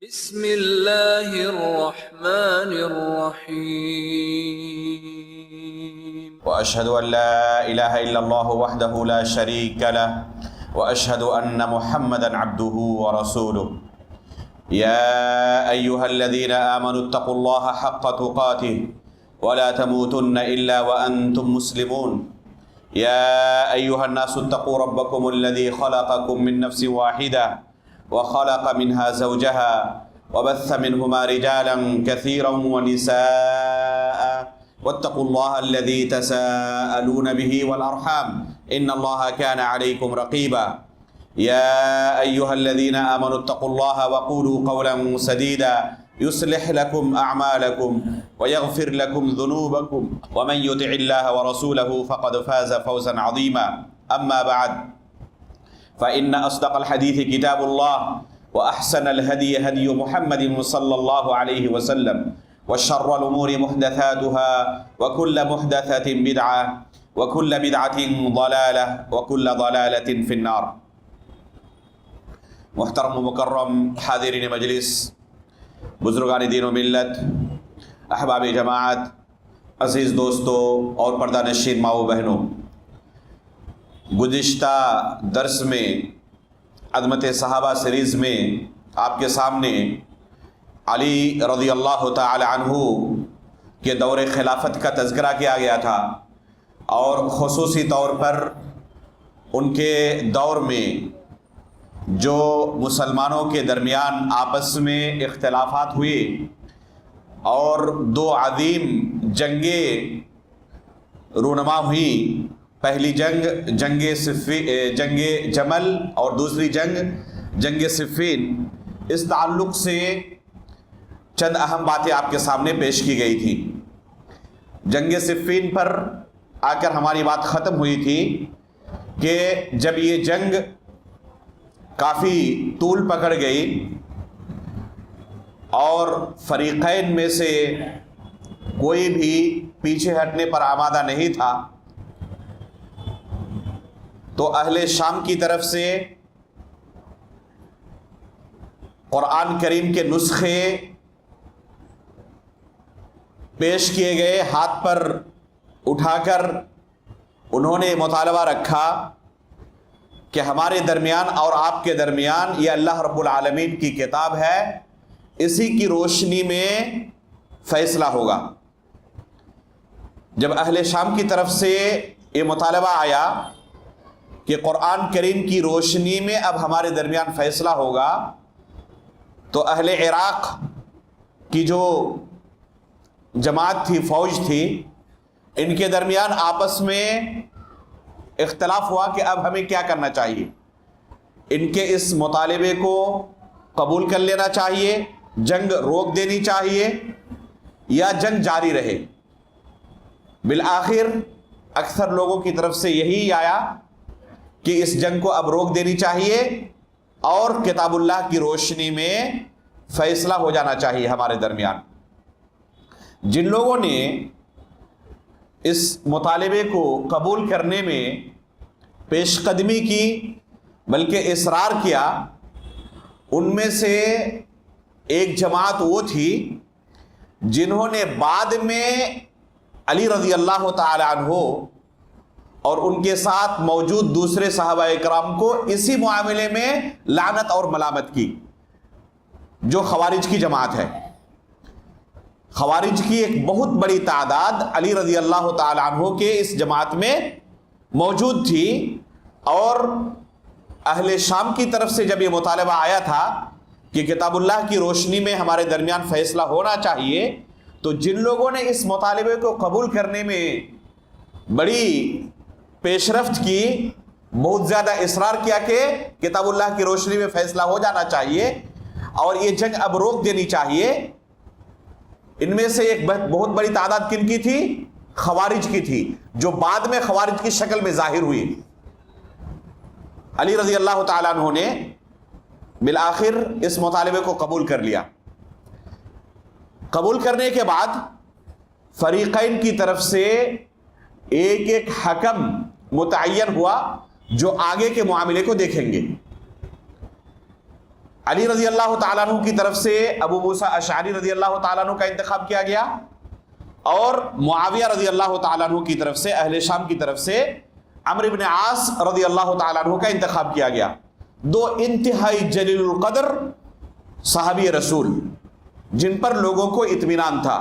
بسم اللہ الرحمن الرحیم وأشهد أن لا إله إلا الله وحده لا شريك له وأشهد أن محمدا عبده ورسوله يا أيها الذين آمنوا اتقوا الله حق تقاته ولا تموتن إلا وأنتم مسلمون يا أيها الناس اتقوا ربكم الذي خلقكم من نفس واحدة وخلق منها زوجها وبث منهما رجالا كثيرا ونساء واتقوا الله الذي تساءلون به والأرحام إن الله كان عليكم رقيبا يا أيها الذين آمنوا اتقوا الله وقولوا قولا سديدا يصلح لكم أعمالكم ويغفر لكم ذنوبكم ومن يطع الله ورسوله فقد فاز فوزا عظيما أما بعد فإن أصدق الحديث كتاب الله وأحسن الهدي هدي محمد صلى الله عليه وسلم وشر الأمور محدثاتها وكل محدثة بدعة وكل بدعة ضلالة وكل ضلالة في النار. محترم و مکرم حاضرین مجلس، بزرگان دین و ملت، احباب جماعت، عزیز دوستو اور پردہ نشین ماں و بہنوں، گزشتہ درس میں عظمت صحابہ سیریز میں آپ کے سامنے علی رضی اللہ تعالی عنہ کے دور خلافت کا تذکرہ کیا گیا تھا، اور خصوصی طور پر ان کے دور میں جو مسلمانوں کے درمیان آپس میں اختلافات ہوئے اور دو عظیم جنگیں رونما ہوئی. پہلی جنگ جمل اور دوسری جنگ صفین. اس تعلق سے چند اہم باتیں آپ کے سامنے پیش کی گئی تھی. جنگ صفین پر آ کر ہماری بات ختم ہوئی تھی کہ جب یہ جنگ کافی طول پکڑ گئی اور فریقین میں سے کوئی بھی پیچھے ہٹنے پر آمادہ نہیں تھا، تو اہل شام کی طرف سے قرآن کریم کے نسخے پیش کیے گئے. ہاتھ پر اٹھا کر انہوں نے مطالبہ رکھا کہ ہمارے درمیان اور آپ کے درمیان یہ اللہ رب العالمین کی کتاب ہے، اسی کی روشنی میں فیصلہ ہوگا. جب اہل شام کی طرف سے یہ مطالبہ آیا کہ قرآن کریم کی روشنی میں اب ہمارے درمیان فیصلہ ہوگا، تو اہل عراق کی جو جماعت تھی، فوج تھی، ان کے درمیان آپس میں اختلاف ہوا کہ اب ہمیں کیا کرنا چاہیے. ان کے اس مطالبے کو قبول کر لینا چاہیے، جنگ روک دینی چاہیے، یا جنگ جاری رہے. بالآخر اکثر لوگوں کی طرف سے یہی آیا کہ اس جنگ کو اب روک دینی چاہیے اور کتاب اللہ کی روشنی میں فیصلہ ہو جانا چاہیے ہمارے درمیان. جن لوگوں نے اس مطالبے کو قبول کرنے میں پیش قدمی کی بلکہ اصرار کیا، ان میں سے ایک جماعت وہ تھی جنہوں نے بعد میں علی رضی اللہ تعالی عنہ اور ان کے ساتھ موجود دوسرے صحابہ اکرام کو اسی معاملے میں لعنت اور ملامت کی، جو خوارج کی جماعت ہے. خوارج کی ایک بہت بڑی تعداد علی رضی اللہ تعالی عنہ کے اس جماعت میں موجود تھی، اور اہل شام کی طرف سے جب یہ مطالبہ آیا تھا کہ کتاب اللہ کی روشنی میں ہمارے درمیان فیصلہ ہونا چاہیے، تو جن لوگوں نے اس مطالبے کو قبول کرنے میں بڑی پیش رفت کی، بہت زیادہ اصرار کیا کہ کتاب اللہ کی روشنی میں فیصلہ ہو جانا چاہیے اور یہ جنگ اب روک دینی چاہیے، ان میں سے ایک بہت بڑی تعداد کن کی تھی؟ خوارج کی تھی، جو بعد میں خوارج کی شکل میں ظاہر ہوئی. علی رضی اللہ تعالیٰ عنہ نے بالآخر اس مطالبے کو قبول کر لیا. قبول کرنے کے بعد فریقین کی طرف سے ایک ایک حکم متعین ہوا جو آگے کے معاملے کو دیکھیں گے. علی رضی اللہ تعالیٰ عنہ کی طرف سے ابو موسیٰ اشعری رضی اللہ تعالیٰ عنہ کا انتخاب کیا گیا، اور معاویہ رضی اللہ تعالیٰ عنہ کی طرف سے اہل شام کی طرف سے عمرو بن عاص رضی اللہ تعالیٰ عنہ کا انتخاب کیا گیا۔ دو انتہائی جلیل القدر صحابی رسول جن پر لوگوں کو اطمینان تھا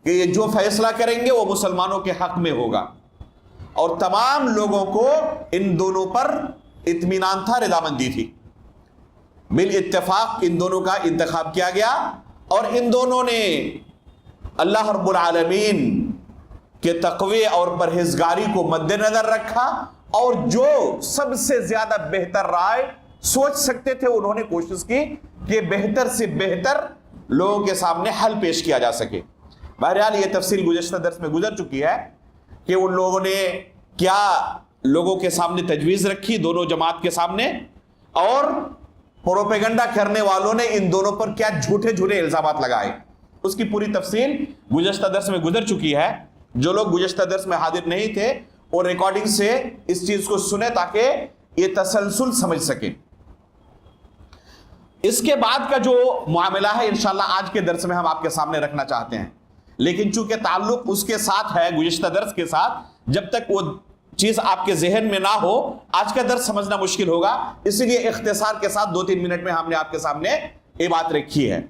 کہ یہ جو فیصلہ کریں گے وہ مسلمانوں کے حق میں ہوگا، اور تمام لوگوں کو ان دونوں پر اطمینان تھا، رضامندی تھی۔ بالاتفاق ان دونوں کا انتخاب کیا گیا، اور ان دونوں نے اللہ رب العالمین کے تقوی اور پرہیزگاری کو مد نظر رکھا، اور جو سب سے زیادہ بہتر رائے سوچ سکتے تھے انہوں نے کوشش کی کہ بہتر سے بہتر لوگوں کے سامنے حل پیش کیا جا سکے۔ بہرحال یہ تفصیل گزشتہ درس میں گزر چکی ہے کہ ان لوگوں نے کیا لوگوں کے سامنے تجویز رکھی، دونوں جماعت کے سامنے، اور پروپیگنڈا کرنے والوں نے ان دونوں پر کیا جھوٹے جھوٹے الزامات لگائے، اس کی پوری تفصیل گزشتہ درس میں گزر چکی ہے۔ جو لوگ گزشتہ درس میں حاضر نہیں تھے اور ریکارڈنگ سے اس چیز کو سنیں تاکہ یہ تسلسل سمجھ سکیں۔ اس کے بعد کا جو معاملہ ہے انشاءاللہ آج کے درس میں ہم آپ کے سامنے رکھنا چاہتے ہیں، لیکن چونکہ تعلق اس کے ساتھ ہے گزشتہ درس کے ساتھ، جب تک وہ چیز آپ کے ذہن میں نہ ہو آج کا درس سمجھنا مشکل ہوگا، اسی لیے اختصار کے ساتھ 2-3 منٹ میں ہم نے آپ کے سامنے یہ بات رکھی ہے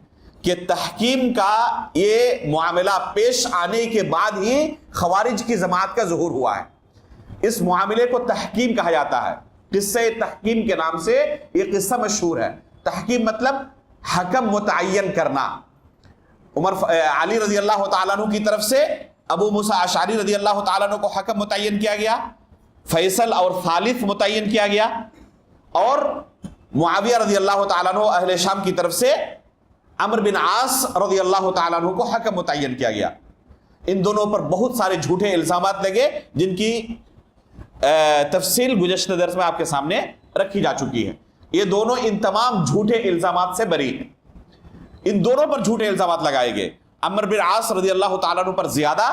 کہ تحکیم کا یہ معاملہ پیش آنے کے بعد ہی خوارج کی جماعت کا ظہور ہوا ہے۔ اس معاملے کو تحکیم کہا جاتا ہے، قصہ تحکیم کے نام سے یہ قصہ مشہور ہے۔ تحکیم مطلب حکم متعین کرنا۔ علی رضی اللہ تعالیٰ عنہ کی طرف سے ابو موسیٰ اشعری رضی اللہ تعالیٰ عنہ کو حکم متعین کیا گیا، فیصل اور ثالث متعین کیا گیا، اور معاویہ رضی اللہ تعالیٰ عنہ اہل شام کی طرف سے عمرو بن عاص رضی اللہ تعالیٰ عنہ کو حکم متعین کیا گیا۔ ان دونوں پر بہت سارے جھوٹے الزامات لگے جن کی تفصیل گزشتہ درس میں آپ کے سامنے رکھی جا چکی ہے۔ یہ دونوں ان تمام جھوٹے الزامات سے بری ہیں۔ ان دونوں پر جھوٹے الزامات لگائے گئے۔ عمرو بن عاص رضی اللہ تعالیٰ عنہ پر زیادہ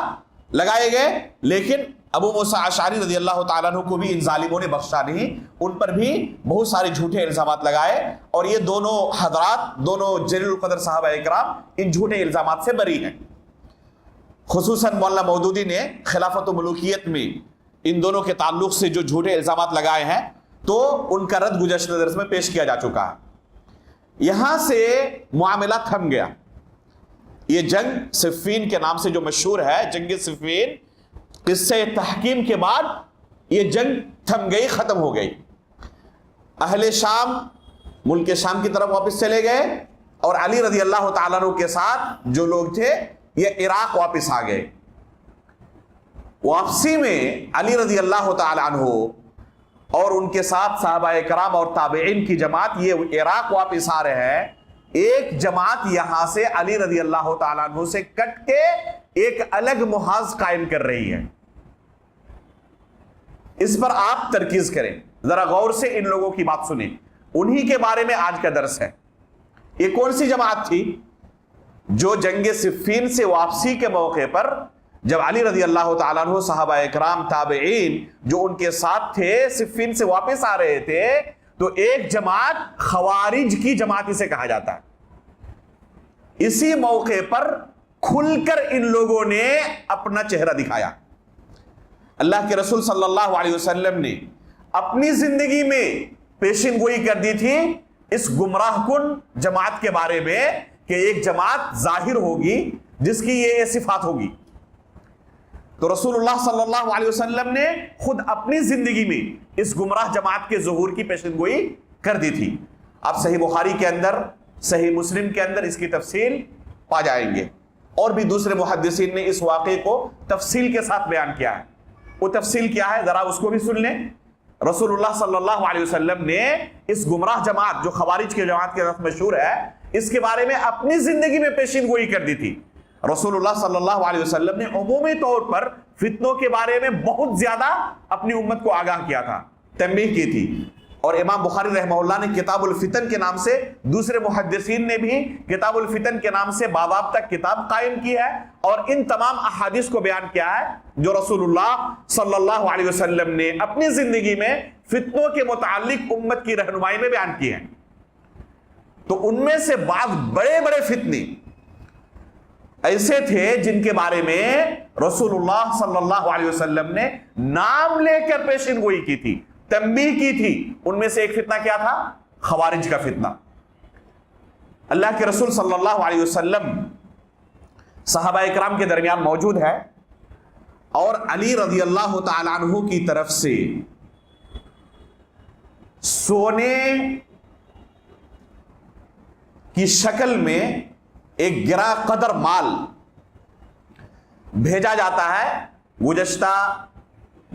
لگائے گئے، لیکن ابو موسیٰ اشعری رضی اللہ تعالیٰ عنہ کو بھی ان ظالموں نے بخشا نہیں، ان پر بھی بہت سارے جھوٹے الزامات لگائے، اور یہ دونوں حضرات، دونوں جلیل القدر صحابہ اکرام ان جھوٹے الزامات سے بری ہیں۔ خصوصاً مولانا مودودی نے خلافت و ملوکیت میں ان دونوں کے تعلق سے جو جھوٹے الزامات لگائے ہیں تو ان کا رد گزشتہ درس میں پیش کیا جا چکا ہے۔ یہاں سے معاملہ تھم گیا۔ یہ جنگ صفین کے نام سے جو مشہور ہے، جنگ صفین، قصہ تحکیم کے بعد یہ جنگ تھم گئی، ختم ہو گئی۔ اہل شام ملک شام کی طرف واپس چلے گئے، اور علی رضی اللہ تعالیٰ عنہ کے ساتھ جو لوگ تھے یہ عراق واپس آ گئے۔ واپسی میں علی رضی اللہ تعالیٰ عنہ اور ان کے ساتھ صحابہ کرام اور تابعین کی جماعت یہ عراق واپس آ رہے ہیں۔ ایک جماعت یہاں سے علی رضی اللہ تعالیٰ عنہ سے کٹ کے ایک الگ محاذ قائم کر رہی ہے۔ اس پر آپ ترکیز کریں، ذرا غور سے ان لوگوں کی بات سنیں، انہی کے بارے میں آج کا درس ہے۔ یہ کون سی جماعت تھی جو جنگ صفین سے واپسی کے موقع پر جب علی رضی اللہ تعالیٰ عنہ، صحابہ اکرام، تابعین جو ان کے ساتھ تھے صفین سے واپس آ رہے تھے، تو ایک جماعت خوارج کی جماعت اسے کہا جاتا ہے۔ اسی موقع پر کھل کر ان لوگوں نے اپنا چہرہ دکھایا۔ اللہ کے رسول صلی اللہ علیہ وسلم نے اپنی زندگی میں پیشن گوئی کر دی تھی اس گمراہ کن جماعت کے بارے میں کہ ایک جماعت ظاہر ہوگی جس کی یہ صفات ہوگی۔ تو رسول اللہ صلی اللہ علیہ وسلم نے خود اپنی زندگی میں اس گمراہ جماعت کے ظہور کی پیشن گوئی کر دی تھی۔ آپ صحیح بخاری کے اندر، صحیح مسلم کے اندر اس کی تفصیل پا جائیں گے، اور بھی دوسرے محدثین نے اس واقعے کو تفصیل کے ساتھ بیان کیا ہے۔ وہ تفصیل کیا ہے ذرا اس کو بھی سن لیں۔ رسول اللہ صلی اللہ علیہ وسلم نے اس گمراہ جماعت جو خوارج کی جماعت کے طرف مشہور ہے، اس کے بارے میں اپنی زندگی میں پیشن گوئی کر دی تھی۔ رسول اللہ صلی اللہ علیہ وسلم نے عمومی طور پر فتنوں کے بارے میں بہت زیادہ اپنی امت کو آگاہ کیا تھا، تنبیہ کی تھی، اور امام بخاری رحمہ اللہ نے کتاب الفتن کے نام سے، دوسرے محدثین نے بھی کتاب الفتن کے نام سے باضابطہ کتاب قائم کی ہے، اور ان تمام احادیث کو بیان کیا ہے جو رسول اللہ صلی اللہ علیہ وسلم نے اپنی زندگی میں فتنوں کے متعلق امت کی رہنمائی میں بیان کی ہیں۔ تو ان میں سے بعض بڑے بڑے فتنے ایسے تھے جن کے بارے میں رسول اللہ صلی اللہ علیہ وسلم نے نام لے کر پیشین گوئی کی تھی، تنبیہ کی تھی۔ ان میں سے ایک فتنہ کیا تھا؟ خوارج کا فتنہ۔ اللہ کے رسول صلی اللہ علیہ وسلم صحابہ اکرام کے درمیان موجود ہے، اور علی رضی اللہ تعالی عنہ کی طرف سے سونے کی شکل میں ایک گرا قدر مال بھیجا جاتا ہے۔ گزشتہ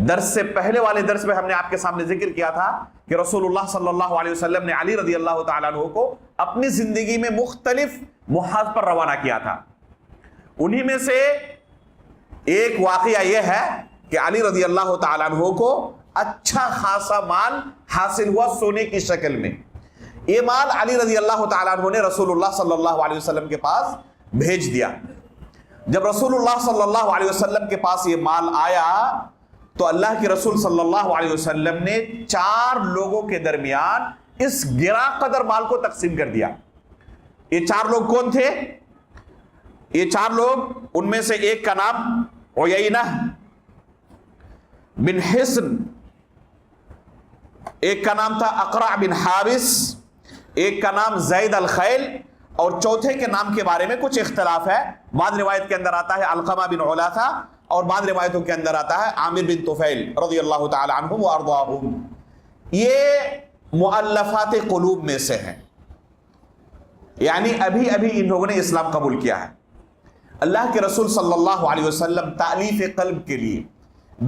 درس سے پہلے والے درس میں ہم نے آپ کے سامنے ذکر کیا تھا کہ رسول اللہ صلی اللہ علیہ وسلم نے علی رضی اللہ تعالیٰ عنہ کو اپنی زندگی میں مختلف محاذ پر روانہ کیا تھا۔ انہی میں سے ایک واقعہ یہ ہے کہ علی رضی اللہ تعالیٰ عنہ کو اچھا خاصا مال حاصل ہوا سونے کی شکل میں۔ یہ مال علی رضی اللہ تعالیٰ عنہ نے رسول اللہ صلی اللہ علیہ وسلم کے پاس بھیج دیا۔ جب رسول اللہ صلی اللہ علیہ وسلم کے پاس یہ مال آیا تو اللہ کے رسول صلی اللہ علیہ وسلم نے 4 لوگوں کے درمیان اس گرا قدر مال کو تقسیم کر دیا۔ یہ 4 لوگ کون تھے؟ یہ 4 لوگ، ان میں سے ایک کا نام عیینہ بن حصن، ایک کا نام تھا اقرع بن حابس، ایک کا نام زید الخیل، اور چوتھے کے نام کے بارے میں کچھ اختلاف ہے۔ بعض روایت کے اندر آتا ہے علقمہ بن علاثہ، اور بعض روایتوں کے اندر آتا ہے عامر بن طفیل رضی اللہ تعالی عنہم وارضاہم۔ یہ مؤلفات قلوب میں سے ہیں، یعنی ابھی ابھی ان لوگوں نے اسلام قبول کیا ہے۔ اللہ کے رسول صلی اللہ علیہ وسلم تالیف قلب کے لیے،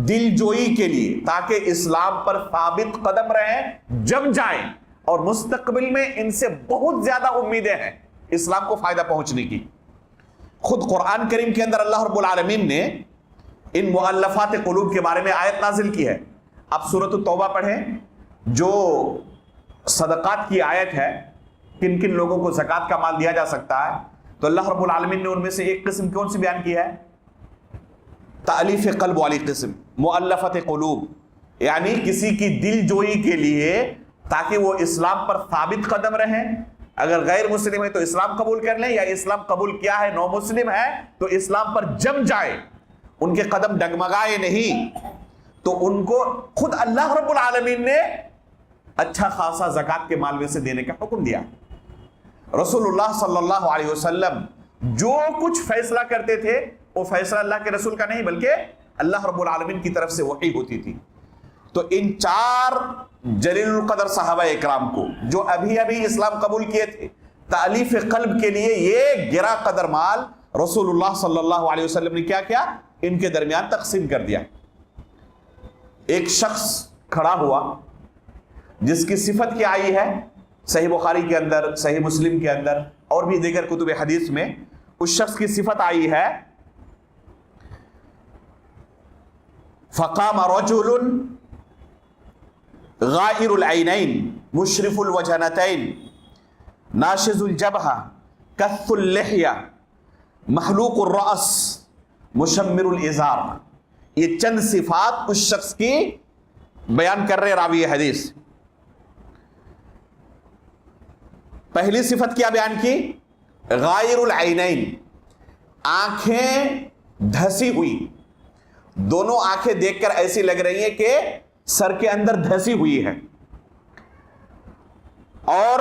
دل جوئی کے لیے، تاکہ اسلام پر ثابت قدم رہیں، جم جائیں، اور مستقبل میں ان سے بہت زیادہ امیدیں ہیں اسلام کو فائدہ پہنچنے کی۔ خود قرآن کریم کے اندر اللہ رب العالمین نے ان مؤلفات قلوب کے بارے میں آیت نازل کی ہے۔ آپ سورۃ التوبہ پڑھیں، جو صدقات کی آیت ہے، کن کن لوگوں کو زکوٰۃ کا مال دیا جا سکتا ہے، تو اللہ رب العالمین نے ان میں سے ایک قسم کون سی بیان کی ہے؟ تالیف قلب والی قسم، مؤلفات قلوب، یعنی کسی کی دل جوئی کے لیے، تاکہ وہ اسلام پر ثابت قدم رہیں۔ اگر غیر مسلم ہے تو اسلام قبول کر لیں، یا اسلام قبول کیا ہے نو مسلم ہے تو اسلام پر جم جائے، ان کے قدم ڈگمگائے نہیں۔ تو ان کو خود اللہ رب العالمین نے اچھا خاصا زکوٰۃ کے مال میں سے دینے کا حکم دیا۔ رسول اللہ صلی اللہ علیہ وسلم جو کچھ فیصلہ کرتے تھے وہ فیصلہ اللہ کے رسول کا نہیں بلکہ اللہ رب العالمین کی طرف سے وحی ہوتی تھی۔ تو ان 4 جلیل القدر صحابہ اکرام کو جو ابھی ابھی اسلام قبول کیے تھے، تالیف قلب کے لیے یہ گرا قدر مال رسول اللہ صلی اللہ علیہ وسلم نے کیا کیا؟ ان کے درمیان تقسیم کر دیا۔ ایک شخص کھڑا ہوا جس کی صفت کیا آئی ہے صحیح بخاری کے اندر، صحیح مسلم کے اندر، اور بھی دیگر کتب حدیث میں اس شخص کی صفت آئی ہے، فقام رجل غائر العینین مشرف الوجنتین ناشز الجبہہ کث اللحیہ محلوق الرأس مشمر الازار۔ یہ چند صفات اس شخص کی بیان کر رہے راوی حدیث۔ پہلی صفت کیا بیان کی؟ غائر العینین، آنکھیں دھسی ہوئی، دونوں آنکھیں دیکھ کر ایسی لگ رہی ہیں کہ سر کے اندر دھسی ہوئی ہے، اور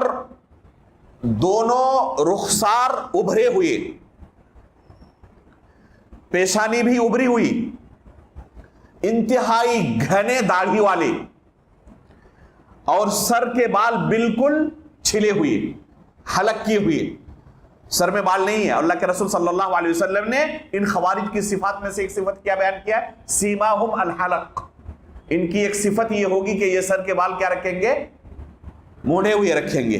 دونوں رخسار ابھرے ہوئے، پیشانی بھی ابھری ہوئی، انتہائی گھنے داڑھی والے، اور سر کے بال بالکل چھلے ہوئے، حلق کیے ہوئے، سر میں بال نہیں ہے۔ اللہ کے رسول صلی اللہ علیہ وسلم نے ان خوارج کی صفات میں سے ایک صفت کیا بیان کیا ہے؟ سیماہم الحلق۔ ان کی ایک صفت یہ ہوگی کہ یہ سر کے بال کیا رکھیں گے؟ مونڈے ہوئے رکھیں گے،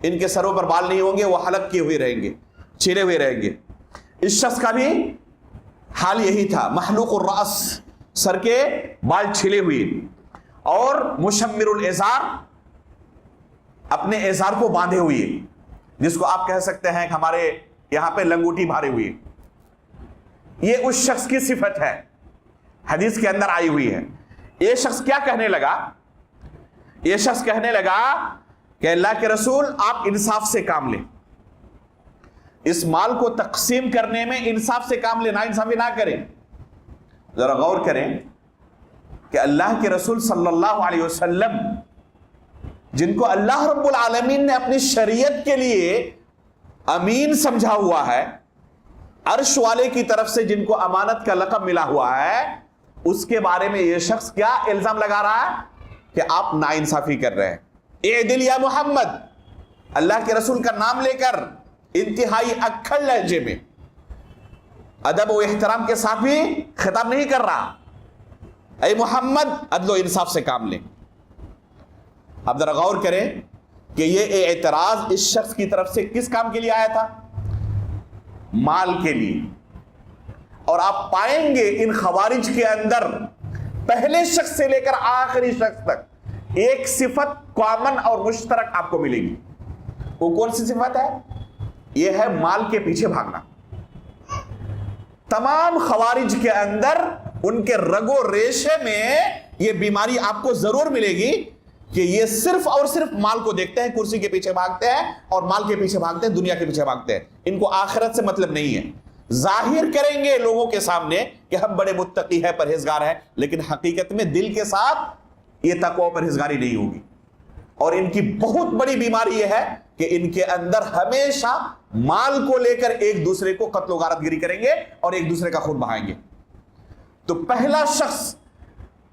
ان کے سروں پر بال نہیں ہوں گے، وہ حلق کیے ہوئے رہیں گے، چھلے ہوئے رہیں گے۔ اس شخص کا بھی حال یہی تھا، محلوق الرأس، سر کے بال چھلے ہوئے، اور مشمر الازار، اپنے ازار کو باندھے ہوئے، جس کو آپ کہہ سکتے ہیں کہ ہمارے یہاں پہ لنگوٹی بھارے ہوئے۔ یہ اس شخص کی صفت ہے، حدیث کے اندر آئی ہوئی ہے۔ یہ شخص کیا کہنے لگا؟ یہ شخص کہنے لگا کہ اللہ کے رسول آپ انصاف سے کام لیں، اس مال کو تقسیم کرنے میں انصاف سے کام لیں، نا انصافی نہ کریں۔ ذرا غور کریں کہ اللہ کے رسول صلی اللہ علیہ وسلم جن کو اللہ رب العالمین نے اپنی شریعت کے لیے امین سمجھا ہوا ہے، عرش والے کی طرف سے جن کو امانت کا لقب ملا ہوا ہے، اس کے بارے میں یہ شخص کیا الزام لگا رہا ہے کہ آپ ناانصافی کر رہے ہیں۔ اعدل یا محمد، اللہ کے رسول کا نام لے کر انتہائی اکھڑ لہجے میں ادب و احترام کے ساتھ بھی خطاب نہیں کر رہا، اے محمد عدل و انصاف سے کام لیں۔ اب ذرا غور کریں کہ یہ اعتراض اس شخص کی طرف سے کس کام کے لیے آیا تھا؟ مال کے لیے۔ اور آپ پائیں گے ان خوارج کے اندر پہلے شخص سے لے کر آخری شخص تک ایک صفت کامن اور مشترک آپ کو ملے گی۔ وہ کون سی صفت ہے؟ یہ ہے مال کے پیچھے بھاگنا۔ تمام خوارج کے اندر ان کے رگ و ریشے میں یہ بیماری آپ کو ضرور ملے گی کہ یہ صرف اور صرف مال کو دیکھتے ہیں، کرسی کے پیچھے بھاگتے ہیں اور مال کے پیچھے بھاگتے ہیں، دنیا کے پیچھے بھاگتے ہیں۔ ان کو آخرت سے مطلب نہیں ہے۔ ظاہر کریں گے لوگوں کے سامنے کہ ہم بڑے متقی ہیں، پرہیزگار ہیں، لیکن حقیقت میں دل کے ساتھ یہ تقوی پرہیزگاری نہیں ہوگی۔ اور ان کی بہت بڑی بیماری یہ ہے کہ ان کے اندر ہمیشہ مال کو لے کر ایک دوسرے کو قتل و غارت گری کریں گے اور ایک دوسرے کا خون بہائیں گے۔ تو پہلا شخص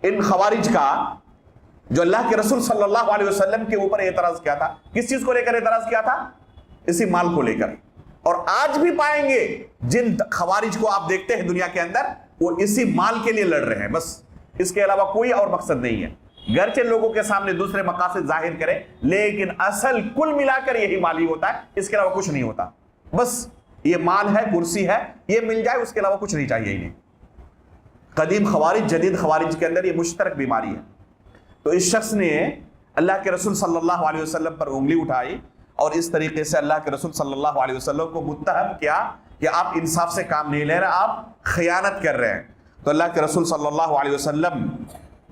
ان خوارج کا جو اللہ کے رسول صلی اللہ علیہ وسلم کے اوپر اعتراض کیا تھا، کس چیز کو لے کر اعتراض کیا تھا؟ اسی مال کو لے کر۔ اور آج بھی پائیں گے جن خوارج کو آپ دیکھتے ہیں دنیا کے اندر، وہ اسی مال کے لیے لڑ رہے ہیں، بس اس کے علاوہ کوئی اور مقصد نہیں ہے۔ گرچہ لوگوں کے سامنے دوسرے مقاصد ظاہر کرے، لیکن اصل کل ملا کر یہی مال ہی ہوتا ہے، اس کے علاوہ کچھ نہیں ہوتا۔ بس یہ مال ہے، کرسی ہے، یہ مل جائے، اس کے علاوہ کچھ نہیں چاہیے انہیں۔ قدیم خوارج جدید خوارج کے اندر یہ مشترک بیماری ہے۔ تو اس شخص نے اللہ کے رسول صلی اللہ علیہ وسلم پر انگلی اٹھائی اور اس طریقے سے اللہ کے رسول صلی اللہ علیہ وسلم کو متہم کیا کہ آپ انصاف سے کام نہیں لے رہے، آپ خیانت کر رہے ہیں۔ تو اللہ کے رسول صلی اللہ علیہ وسلم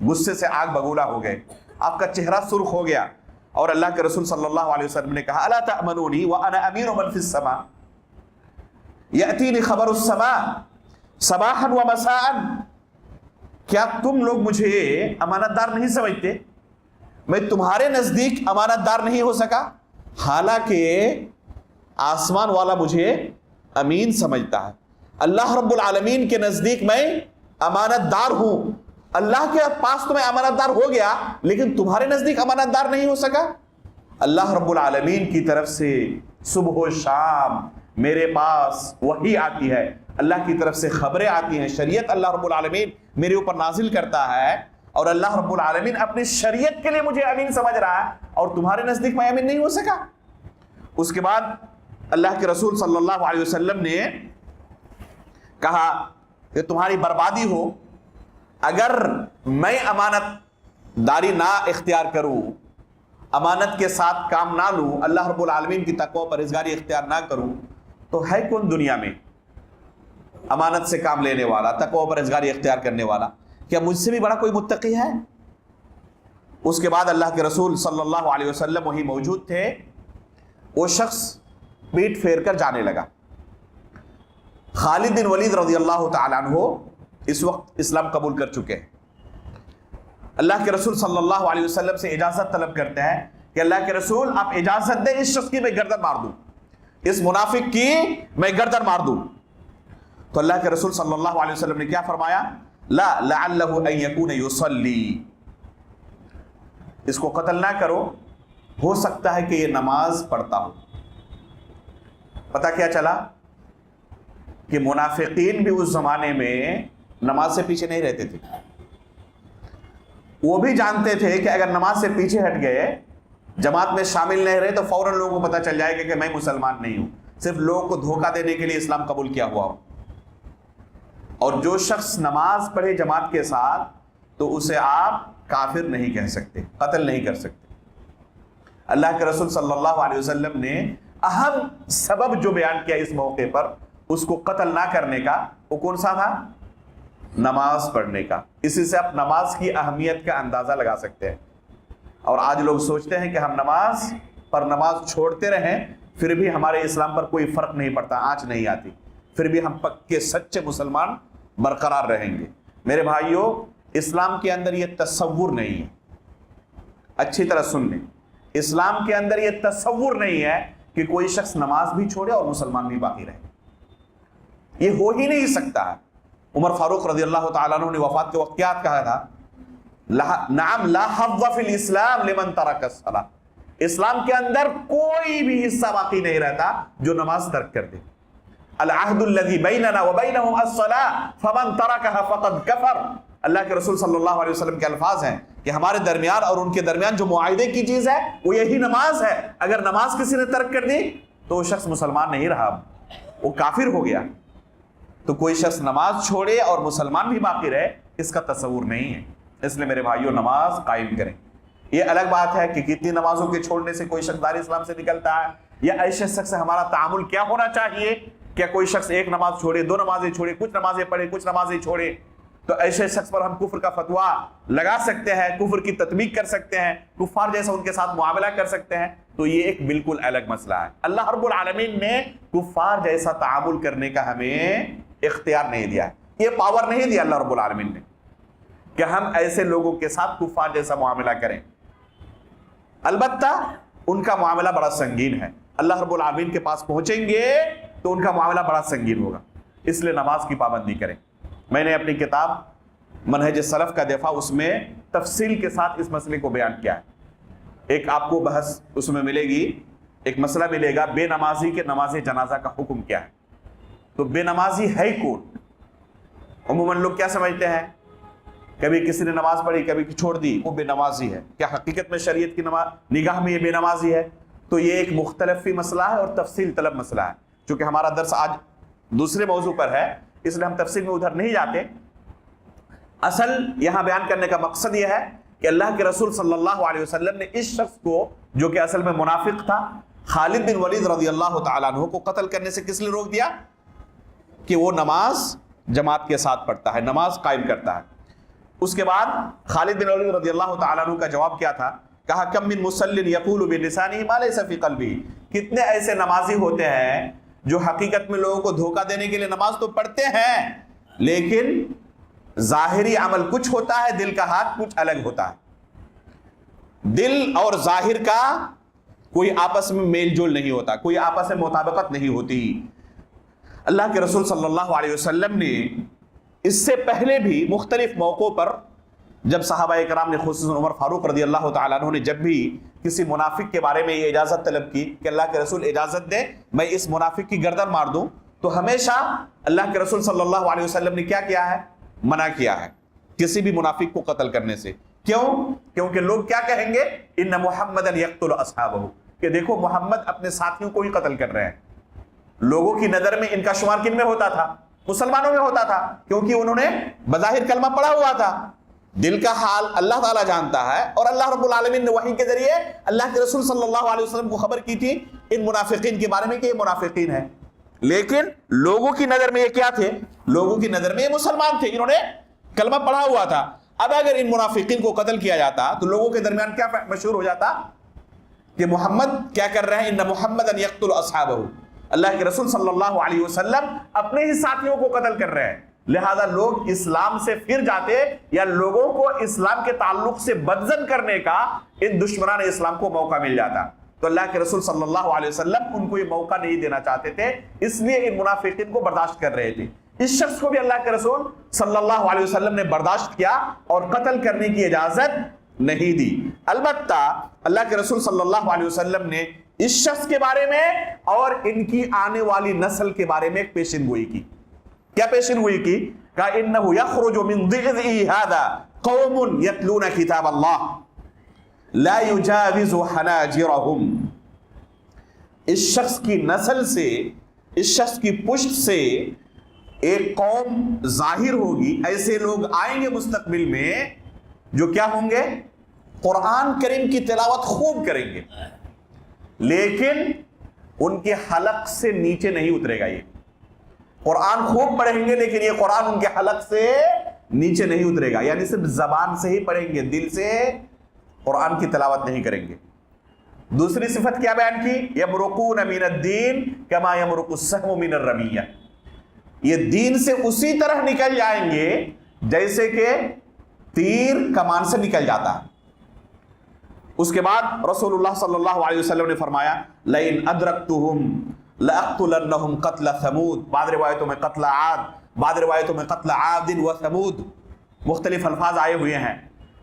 غصے سے آگ بگولا ہو گئے، آپ کا چہرہ سرخ ہو گیا، اور اللہ کے رسول صلی اللہ علیہ وسلم نے کہا الا تأمنونی وانا امیر من فی السماء یأتینی خبر السماء صباحا ومساء، کیا تم لوگ مجھے امانت دار نہیں سمجھتے؟ میں تمہارے نزدیک امانت دار نہیں ہو سکا، حالانکہ آسمان والا مجھے امین سمجھتا ہے۔ اللہ رب العالمین کے نزدیک میں امانت دار ہوں، اللہ کے پاس تو میں امانت دار ہو گیا، لیکن تمہارے نزدیک امانت دار نہیں ہو سکا۔ اللہ رب العالمین کی طرف سے صبح و شام میرے پاس وحی آتی ہے، اللہ کی طرف سے خبریں آتی ہیں، شریعت اللہ رب العالمین میرے اوپر نازل کرتا ہے، اور اللہ رب العالمین اپنی شریعت کے لیے مجھے امین سمجھ رہا ہے، اور تمہارے نزدیک میں امین نہیں ہو سکا۔ اس کے بعد اللہ کے رسول صلی اللہ علیہ وسلم نے کہا کہ تمہاری بربادی ہو اگر میں امانت داری نہ اختیار کروں، امانت کے ساتھ کام نہ لوں، اللہ رب العالمین کی تقوی پرہیزگاری اختیار نہ کروں، تو ہے کون دنیا میں امانت سے کام لینے والا، تقوی پرہیزگاری اختیار کرنے والا؟ کیا مجھ سے بھی بڑا کوئی متقی ہے؟ اس کے بعد اللہ کے رسول صلی اللہ علیہ وسلم وہی موجود تھے، وہ شخص پیٹ پھیر کر جانے لگا۔ خالد بن ولید رضی اللہ تعالیٰ عنہ اس وقت اسلام قبول کر چکے ہیں۔ اللہ کے رسول صلی اللہ علیہ وسلم سے اجازت طلب کرتے ہیں کہ اللہ کے رسول آپ اجازت دیں، اس شخص کی میں گردن مار دوں، اس منافق کی میں گردن مار دوں۔ تو اللہ کے رسول صلی اللہ علیہ وسلم نے کیا فرمایا؟ لا لعلہ ان یکون یصلی، اس کو قتل نہ کرو، ہو سکتا ہے کہ یہ نماز پڑھتا ہو۔ پتہ کیا چلا کہ منافقین بھی اس زمانے میں نماز سے پیچھے نہیں رہتے تھے۔ وہ بھی جانتے تھے کہ اگر نماز سے پیچھے ہٹ گئے، جماعت میں شامل نہیں رہے، تو فوراً لوگوں کو پتہ چل جائے گا کہ میں مسلمان نہیں ہوں، صرف لوگوں کو دھوکہ دینے کے لیے اسلام قبول کیا ہوا ہوں۔ اور جو شخص نماز پڑھے جماعت کے ساتھ، تو اسے آپ کافر نہیں کہہ سکتے، قتل نہیں کر سکتے۔ اللہ کے رسول صلی اللہ علیہ وسلم نے اہم سبب جو بیان کیا اس موقع پر اس کو قتل نہ کرنے کا، وہ کون سا تھا؟ نماز پڑھنے کا۔ اسی سے آپ نماز کی اہمیت کا اندازہ لگا سکتے ہیں۔ اور آج لوگ سوچتے ہیں کہ ہم نماز پر نماز چھوڑتے رہیں پھر بھی ہمارے اسلام پر کوئی فرق نہیں پڑتا، آنچ نہیں آتی، پھر بھی ہم پکے سچے مسلمان برقرار رہیں گے۔ میرے بھائیوں، اسلام کے اندر یہ تصور نہیں ہے، اچھی طرح سن لیں، اسلام کے اندر یہ تصور نہیں ہے کہ کوئی شخص نماز بھی چھوڑے اور مسلمان بھی باقی رہے، یہ ہو ہی نہیں سکتا ہے۔ عمر فاروق رضی اللہ تعالیٰ عنہ نے وفات کے وقت کیا کہا تھا؟ نعم لا حظ فی الاسلام لمن ترک الصلاۃ، اسلام کے اندر کوئی بھی حصہ باقی نہیں رہتا جو نماز ترک کر دے۔ العہد الذی بیننا وبینہم الصلاۃ فمن ترکھا فقد کفر، اللہ کے رسول صلی اللہ علیہ وسلم کے الفاظ ہیں کہ ہمارے درمیان اور ان کے درمیان جو معاہدے کی چیز ہے وہ یہی نماز ہے، اگر نماز کسی نے ترک کر دی تو وہ شخص مسلمان نہیں رہا، وہ کافر ہو گیا۔ تو کوئی شخص نماز چھوڑے اور مسلمان بھی باقی رہے، اس کا تصور نہیں ہے۔ اس لیے میرے بھائیوں، نماز قائم کریں۔ یہ الگ بات ہے کہ کتنی نمازوں کے چھوڑنے سے کوئی شخص دار اسلام سے نکلتا ہے، یا ایسے شخص سے ہمارا تعامل کیا ہونا چاہیے، کیا کوئی شخص ایک نماز چھوڑے، دو نمازیں چھوڑے، کچھ نمازیں پڑھے، کچھ نمازیں چھوڑے، تو ایسے شخص پر ہم کفر کا فتویٰ لگا سکتے ہیں، کفر کی تطبیق کر سکتے ہیں، کفار جیسا ان کے ساتھ معاملہ کر سکتے ہیں، تو یہ ایک بالکل الگ مسئلہ ہے۔ اللہ رب العالمین نے کفار جیسا تعامل کرنے کا ہمیں اختیار نہیں دیا ہے، یہ پاور نہیں دیا اللہ رب العالمین نے کہ ہم ایسے لوگوں کے ساتھ کفار جیسا معاملہ کریں۔ البتہ ان کا معاملہ بڑا سنگین ہے، اللہ رب العالمین کے پاس پہنچیں گے تو ان کا معاملہ بڑا سنگین ہوگا، اس لیے نماز کی پابندی کریں۔ میں نے اپنی کتاب منہج سلف کا دفاع اس میں تفصیل کے ساتھ اس مسئلے کو بیان کیا ہے۔ ایک آپ کو بحث اس میں ملے گی، ایک مسئلہ ملے گا، بے نمازی کے نماز جنازہ کا حکم کیا ہے۔ تو بے نمازی ہے کون؟ عموماً لوگ کیا سمجھتے ہیں، کبھی کسی نے نماز پڑھی کبھی چھوڑ دی وہ بے نمازی ہے، کیا حقیقت میں شریعت کی نگاہ میں یہ بے نمازی ہے؟ تو یہ ایک مختلف مسئلہ ہے اور تفصیل طلب مسئلہ ہے۔ چونکہ ہمارا درس آج دوسرے موضوع پر ہے اس لیے ہم تفصیل میں ادھر نہیں جاتے۔ اصل یہاں بیان کرنے کا مقصد یہ ہے کہ اللہ کے رسول صلی اللہ علیہ وسلم نے اس شخص کو، جو کہ اصل میں منافق تھا، خالد بن ولید رضی اللہ تعالیٰ عنہ کو قتل کرنے سے کس لیے روک دیا؟ کہ وہ نماز جماعت کے ساتھ پڑھتا ہے، نماز قائم کرتا ہے۔ اس کے بعد خالد بن ولید رضی اللہ تعالیٰ عنہ کا جواب کیا تھا؟ کہا کم من مسلٍ یقول بلسانہ ما لیس فی قلبہ، کتنے ایسے نمازی ہوتے ہیں جو حقیقت میں لوگوں کو دھوکہ دینے کے لیے نماز تو پڑھتے ہیں لیکن ظاہری عمل کچھ ہوتا ہے، دل کا ہاتھ کچھ الگ ہوتا ہے، دل اور ظاہر کا کوئی آپس میں میل جول نہیں ہوتا، کوئی آپس میں مطابقت نہیں ہوتی۔ اللہ کے رسول صلی اللہ علیہ وسلم نے اس سے پہلے بھی مختلف موقعوں پر جب صحابہ کرام نے، خصوصاً عمر فاروق رضی اللہ تعالیٰ عنہ نے جب بھی کسی منافق کے بارے میں یہ اجازت طلب کی کہ اللہ کے رسول اجازت دے میں اس منافق کی گردن مار دوں، تو ہمیشہ اللہ کے رسول صلی اللہ علیہ وسلم نے کیا کیا ہے؟ منع کیا ہے کسی بھی منافق کو قتل کرنے سے۔ کیوں؟ کیونکہ لوگ کیا کہیں گے؟ ان محمدا یقتل اصحابہ، کہ دیکھو محمد اپنے ساتھیوں کو ہی قتل کر رہے ہیں۔ لوگوں کی نظر میں ان کا شمار کن میں ہوتا تھا؟ مسلمانوں میں ہوتا تھا، کیونکہ انہوں نے بظاہر کلمہ پڑھا ہوا تھا۔ دل کا حال اللہ تعالیٰ جانتا ہے، اور اللہ رب العالمین نے وحی کے ذریعے اللہ کے رسول صلی اللہ علیہ وسلم کو خبر کی تھی ان منافقین کے بارے میں کہ یہ منافقین ہیں، لیکن لوگوں کی نظر میں یہ کیا تھے؟ لوگوں کی نظر میں یہ مسلمان تھے، انہوں نے کلمہ پڑھا ہوا تھا۔ اب اگر ان منافقین کو قتل کیا جاتا تو لوگوں کے درمیان کیا مشہور ہو جاتا؟ کہ محمد کیا کر رہے ہیں؟ ان محمدا یقتل اصحابہ، اللہ کے رسول صلی اللہ علیہ وسلم اپنے ہی ساتھیوں کو قتل کر رہے ہیں، لہذا لوگ اسلام سے پھر جاتے یا لوگوں کو اسلام کے تعلق سے بدظن کرنے کا ان دشمنان اسلام کو موقع مل جاتا۔ تو اللہ کے رسول صلی اللہ علیہ وسلم ان کو یہ موقع نہیں دینا چاہتے تھے، اس لیے ان منافقین کو برداشت کر رہے تھے۔ اس شخص کو بھی اللہ کے رسول صلی اللہ علیہ وسلم نے برداشت کیا اور قتل کرنے کی اجازت نہیں دی۔ البتہ اللہ کے رسول صلی اللہ علیہ وسلم نے اس شخص کے بارے میں اور ان کی آنے والی نسل کے بارے میں ایک پیشن گوئی کی۔ کیا پیشن گوئی کی؟ کہا انہ یخرج من ضئضئ ھذا قوم یتلون کتاب اللہ لا یجاوز حناجرہم، اس شخص کی نسل سے، اس شخص کی پشت سے ایک قوم ظاہر ہوگی، ایسے لوگ آئیں گے مستقبل میں جو کیا ہوں گے؟ قرآن کریم کی تلاوت خوب کریں گے لیکن ان کے حلق سے نیچے نہیں اترے گا۔ یہ قرآن خوب پڑھیں گے لیکن یہ قرآن ان کے حلق سے نیچے نہیں اترے گا، یعنی صرف زبان سے ہی پڑھیں گے، دل سے قرآن کی تلاوت نہیں کریں گے۔ دوسری صفت کیا بیان کی؟ یمرقون من الدین کما یمرق السهم من الرمیہ، یہ دین سے اسی طرح نکل جائیں گے جیسے کہ تیر کمان سے نکل جاتا ہے۔ اس کے بعد رسول اللہ صلی اللہ علیہ وسلم نے فرمایا لئن ادرکتہم لأقتلنہم قتل ثمود، بعض روایتوں میں قتل عاد، بعض روایتوں میں قتل عاد و ثمود، مختلف الفاظ آئے ہوئے ہیں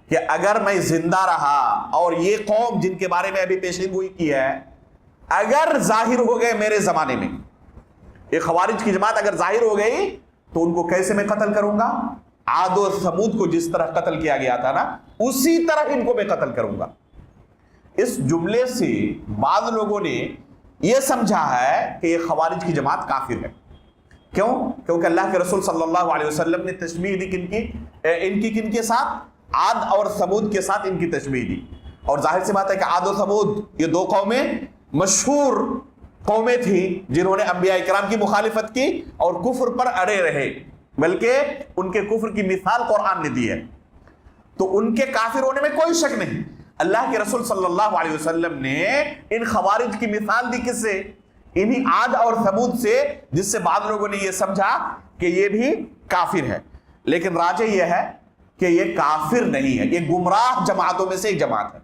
کہ اگر میں زندہ رہا اور یہ قوم جن کے بارے میں ابھی پیشین گوئی کی ہے اگر ظاہر ہو گئے میرے زمانے میں، یہ خوارج کی جماعت اگر ظاہر ہو گئی تو ان کو کیسے میں قتل کروں گا؟ عاد و ثمود کو جس طرح قتل کیا گیا تھا نا اسی طرح ان کو میں قتل کروں گا۔ اس جملے سے بعض لوگوں نے یہ سمجھا ہے کہ یہ خوارج کی جماعت کافر ہے۔ کیوں؟ کیونکہ اللہ کے رسول صلی اللہ علیہ وسلم نے تشبیہ دی کن کے ساتھ؟ عاد اور ثمود کے ساتھ ان کی تشبیہ دی، اور ظاہر سی بات ہے کہ عاد و ثمود یہ دو قومیں مشہور قومیں تھیں جنہوں نے انبیاء کرام کی مخالفت کی اور کفر پر اڑے رہے، بلکہ ان کے کفر کی مثال قرآن نے دی ہے، تو ان کے کافر ہونے میں کوئی شک نہیں۔ اللہ کے رسول صلی اللہ علیہ وسلم نے ان خوارج کی مثال دی کس سے؟ انہی عاد اور ثمود سے، جس سے بعض لوگوں نے یہ سمجھا کہ یہ بھی کافر ہے، لیکن راجح یہ ہے کہ یہ کافر نہیں ہے، یہ گمراہ جماعتوں میں سے ایک جماعت ہے۔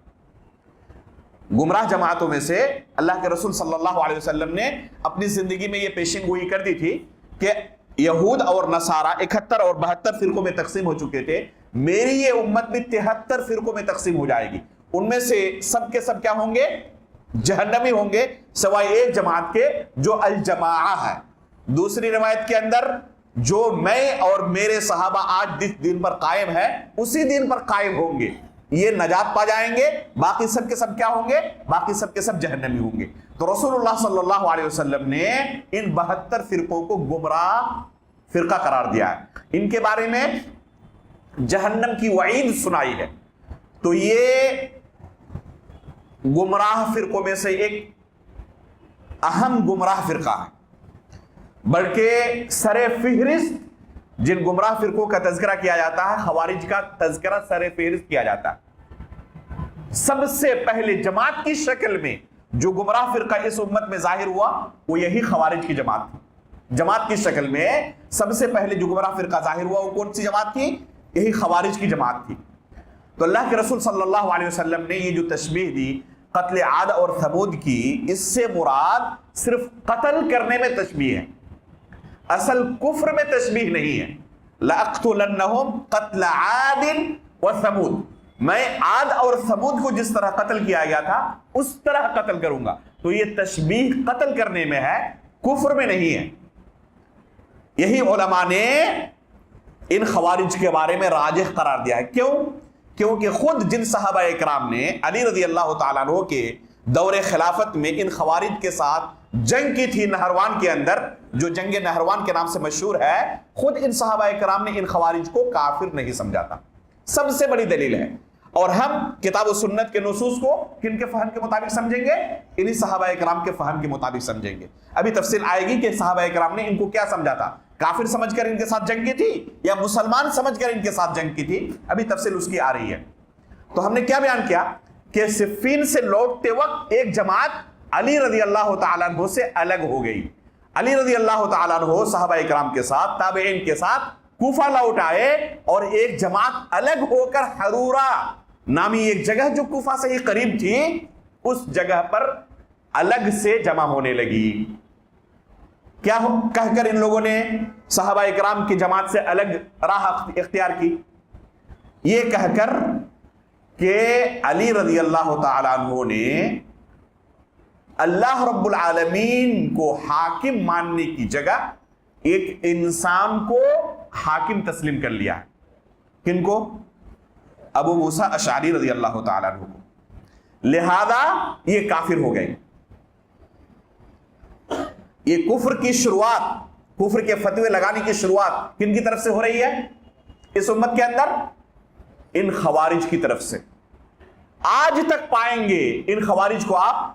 گمراہ جماعتوں میں سے اللہ کے رسول صلی اللہ علیہ وسلم نے اپنی زندگی میں یہ پیشین گوئی کر دی تھی کہ یہود اور نصارہ 71 اور 72 فرقوں میں تقسیم ہو چکے تھے، میری یہ امت بھی 73 فرقوں میں تقسیم ہو جائے گی، ان میں سے سب کے سب کیا ہوں گے؟ جہنمی ہوں گے، سوائے ایک جماعت کے جو الجماعہ ہے۔ دوسری روایت کے اندر جو میں اور میرے صحابہ آج جس دین پر قائم ہے اسی دین پر قائم ہوں گے، یہ نجات پا جائیں گے، باقی سب کے سب کیا ہوں گے؟ باقی سب کے سب جہنمی ہوں گے۔ تو رسول اللہ صلی اللہ علیہ وسلم نے ان 72 فرقوں کو گمراہ فرقہ قرار دیا ہے، ان کے بارے میں جہنم کی وعید سنائی ہے۔ تو یہ گمراہ فرقوں میں سے ایک اہم گمراہ فرقہ ہے، بلکہ سر فہرست جن گمراہ فرقوں کا تذکرہ کیا جاتا ہے، خوارج کا تذکرہ سر فہرست کیا جاتا ہے۔ سب سے پہلے جماعت کی شکل میں جو گمراہ فرقہ اس امت میں ظاہر ہوا وہ یہی خوارج کی جماعت تھی۔ جماعت کی شکل میں سب سے پہلے جو گمراہ فرقہ ظاہر ہوا وہ کون سی جماعت تھی؟ یہی خوارج کی جماعت تھی۔ تو اللہ کے رسول صلی اللہ علیہ وسلم نے یہ جو تشبیہ دی قتل عاد اور ثمود کی، اس سے مراد صرف قتل کرنے میں تشبیہ ہے، اصل کفر میں تشبیہ نہیں ہے۔ لَأَقْتُلَنَّهُمْ قَتْلَ عَادٍ وَثَمُودٍ، میں عاد اور ثمود کو جس طرح قتل کیا گیا تھا اس طرح قتل کروں گا۔ تو یہ تشبیہ قتل کرنے میں ہے، کفر میں نہیں ہے۔ یہی علماء نے ان خوارج کے بارے میں راجح قرار دیا ہے۔ کیوں؟ کیونکہ خود جن صحابہ اکرام نے علی رضی اللہ تعالیٰ عنہ کے دور خلافت میں ان خوارج کے ساتھ جنگ کی تھی نہروان کے اندر، جو جنگ نہروان کے نام سے مشہور ہے، خود ان صحابہ اکرام نے ان خوارج کو کافر نہیں سمجھا تھا۔ سب سے بڑی دلیل ہے، اور ہم کتاب و سنت کے نصوص کو کن کے فہم کے مطابق سمجھیں گے؟ انہی صحابہ اکرام کے فہم کے مطابق سمجھیں گے۔ ابھی تفصیل آئے گی کہ صحابہ اکرام نے ان کو کیا سمجھا تھا، کافر سمجھ کر ان کے ساتھ جنگ کی تھی یا مسلمان سمجھ کر ان کے ساتھ جنگ کی تھی، ابھی تفصیل اس کی آ رہی ہے۔ تو ہم نے کیا بیان کیا کہ صفین سے لوٹتے وقت ایک جماعت علی رضی اللہ تعالیٰ عنہ سے الگ ہو گئی۔ علی رضی اللہ تعالیٰ عنہ صحابہ اکرام کے ساتھ، تابعین کے ساتھ کوفہ لوٹ آئے، اور ایک جماعت الگ ہو کر حرورہ نامی ایک جگہ جو کوفہ سے ہی قریب تھی اس جگہ پر الگ سے جمع ہونے لگی۔ کیا کہہ کر ان لوگوں نے صحابہ اکرام کی جماعت سے الگ راہ اختیار کی؟ یہ کہہ کر کہ علی رضی اللہ تعالیٰ عنہ نے اللہ رب العالمین کو حاکم ماننے کی جگہ ایک انسان کو حاکم تسلیم کر لیا ہے۔ کن کو؟ ابو موسیٰ اشعری رضی اللہ تعالیٰ عنہ کو۔ لہذا یہ کافر ہو گئے۔ یہ کفر کی شروعات، کفر کے فتوے لگانے کی شروعات کن کی طرف سے ہو رہی ہے اس امت کے اندر؟ ان خوارج کی طرف سے۔ آج تک پائیں گے ان خوارج کو آپ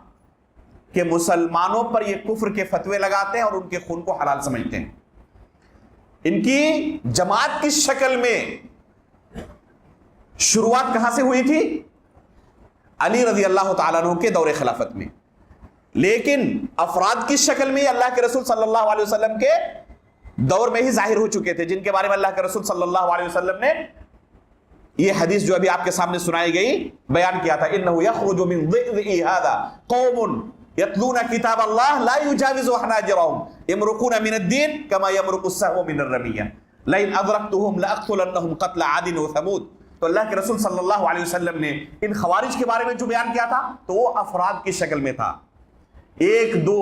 کہ مسلمانوں پر یہ کفر کے فتوے لگاتے ہیں اور ان کے خون کو حلال سمجھتے ہیں۔ ان کی جماعت کی شکل میں شروعات کہاں سے ہوئی تھی؟ علی رضی اللہ تعالیٰ عنہ کے دور خلافت میں، لیکن افراد کی شکل میں اللہ کے رسول صلی اللہ علیہ وسلم کے دور میں ہی ظاہر ہو چکے تھے، جن کے بارے میں اللہ کے رسول صلی اللہ علیہ وسلم نے یہ حدیث جو ابھی آپ کے سامنے سنائی گئی بیان کیا تھا، انه يخرج من ضئضئ هذا قوم يتلون كتاب الله لا يجاوز حناجرهم يمرقون من الدين كما يمرق السهم من الرمية لئن ادركتهم لاقتلنهم قتل عاد وثمود۔ تو اللہ کے رسول صلی اللہ علیہ وسلم نے ان خوارج کے بارے میں جو بیان کیا تھا تو وہ افراد کی شکل میں تھا، ایک دو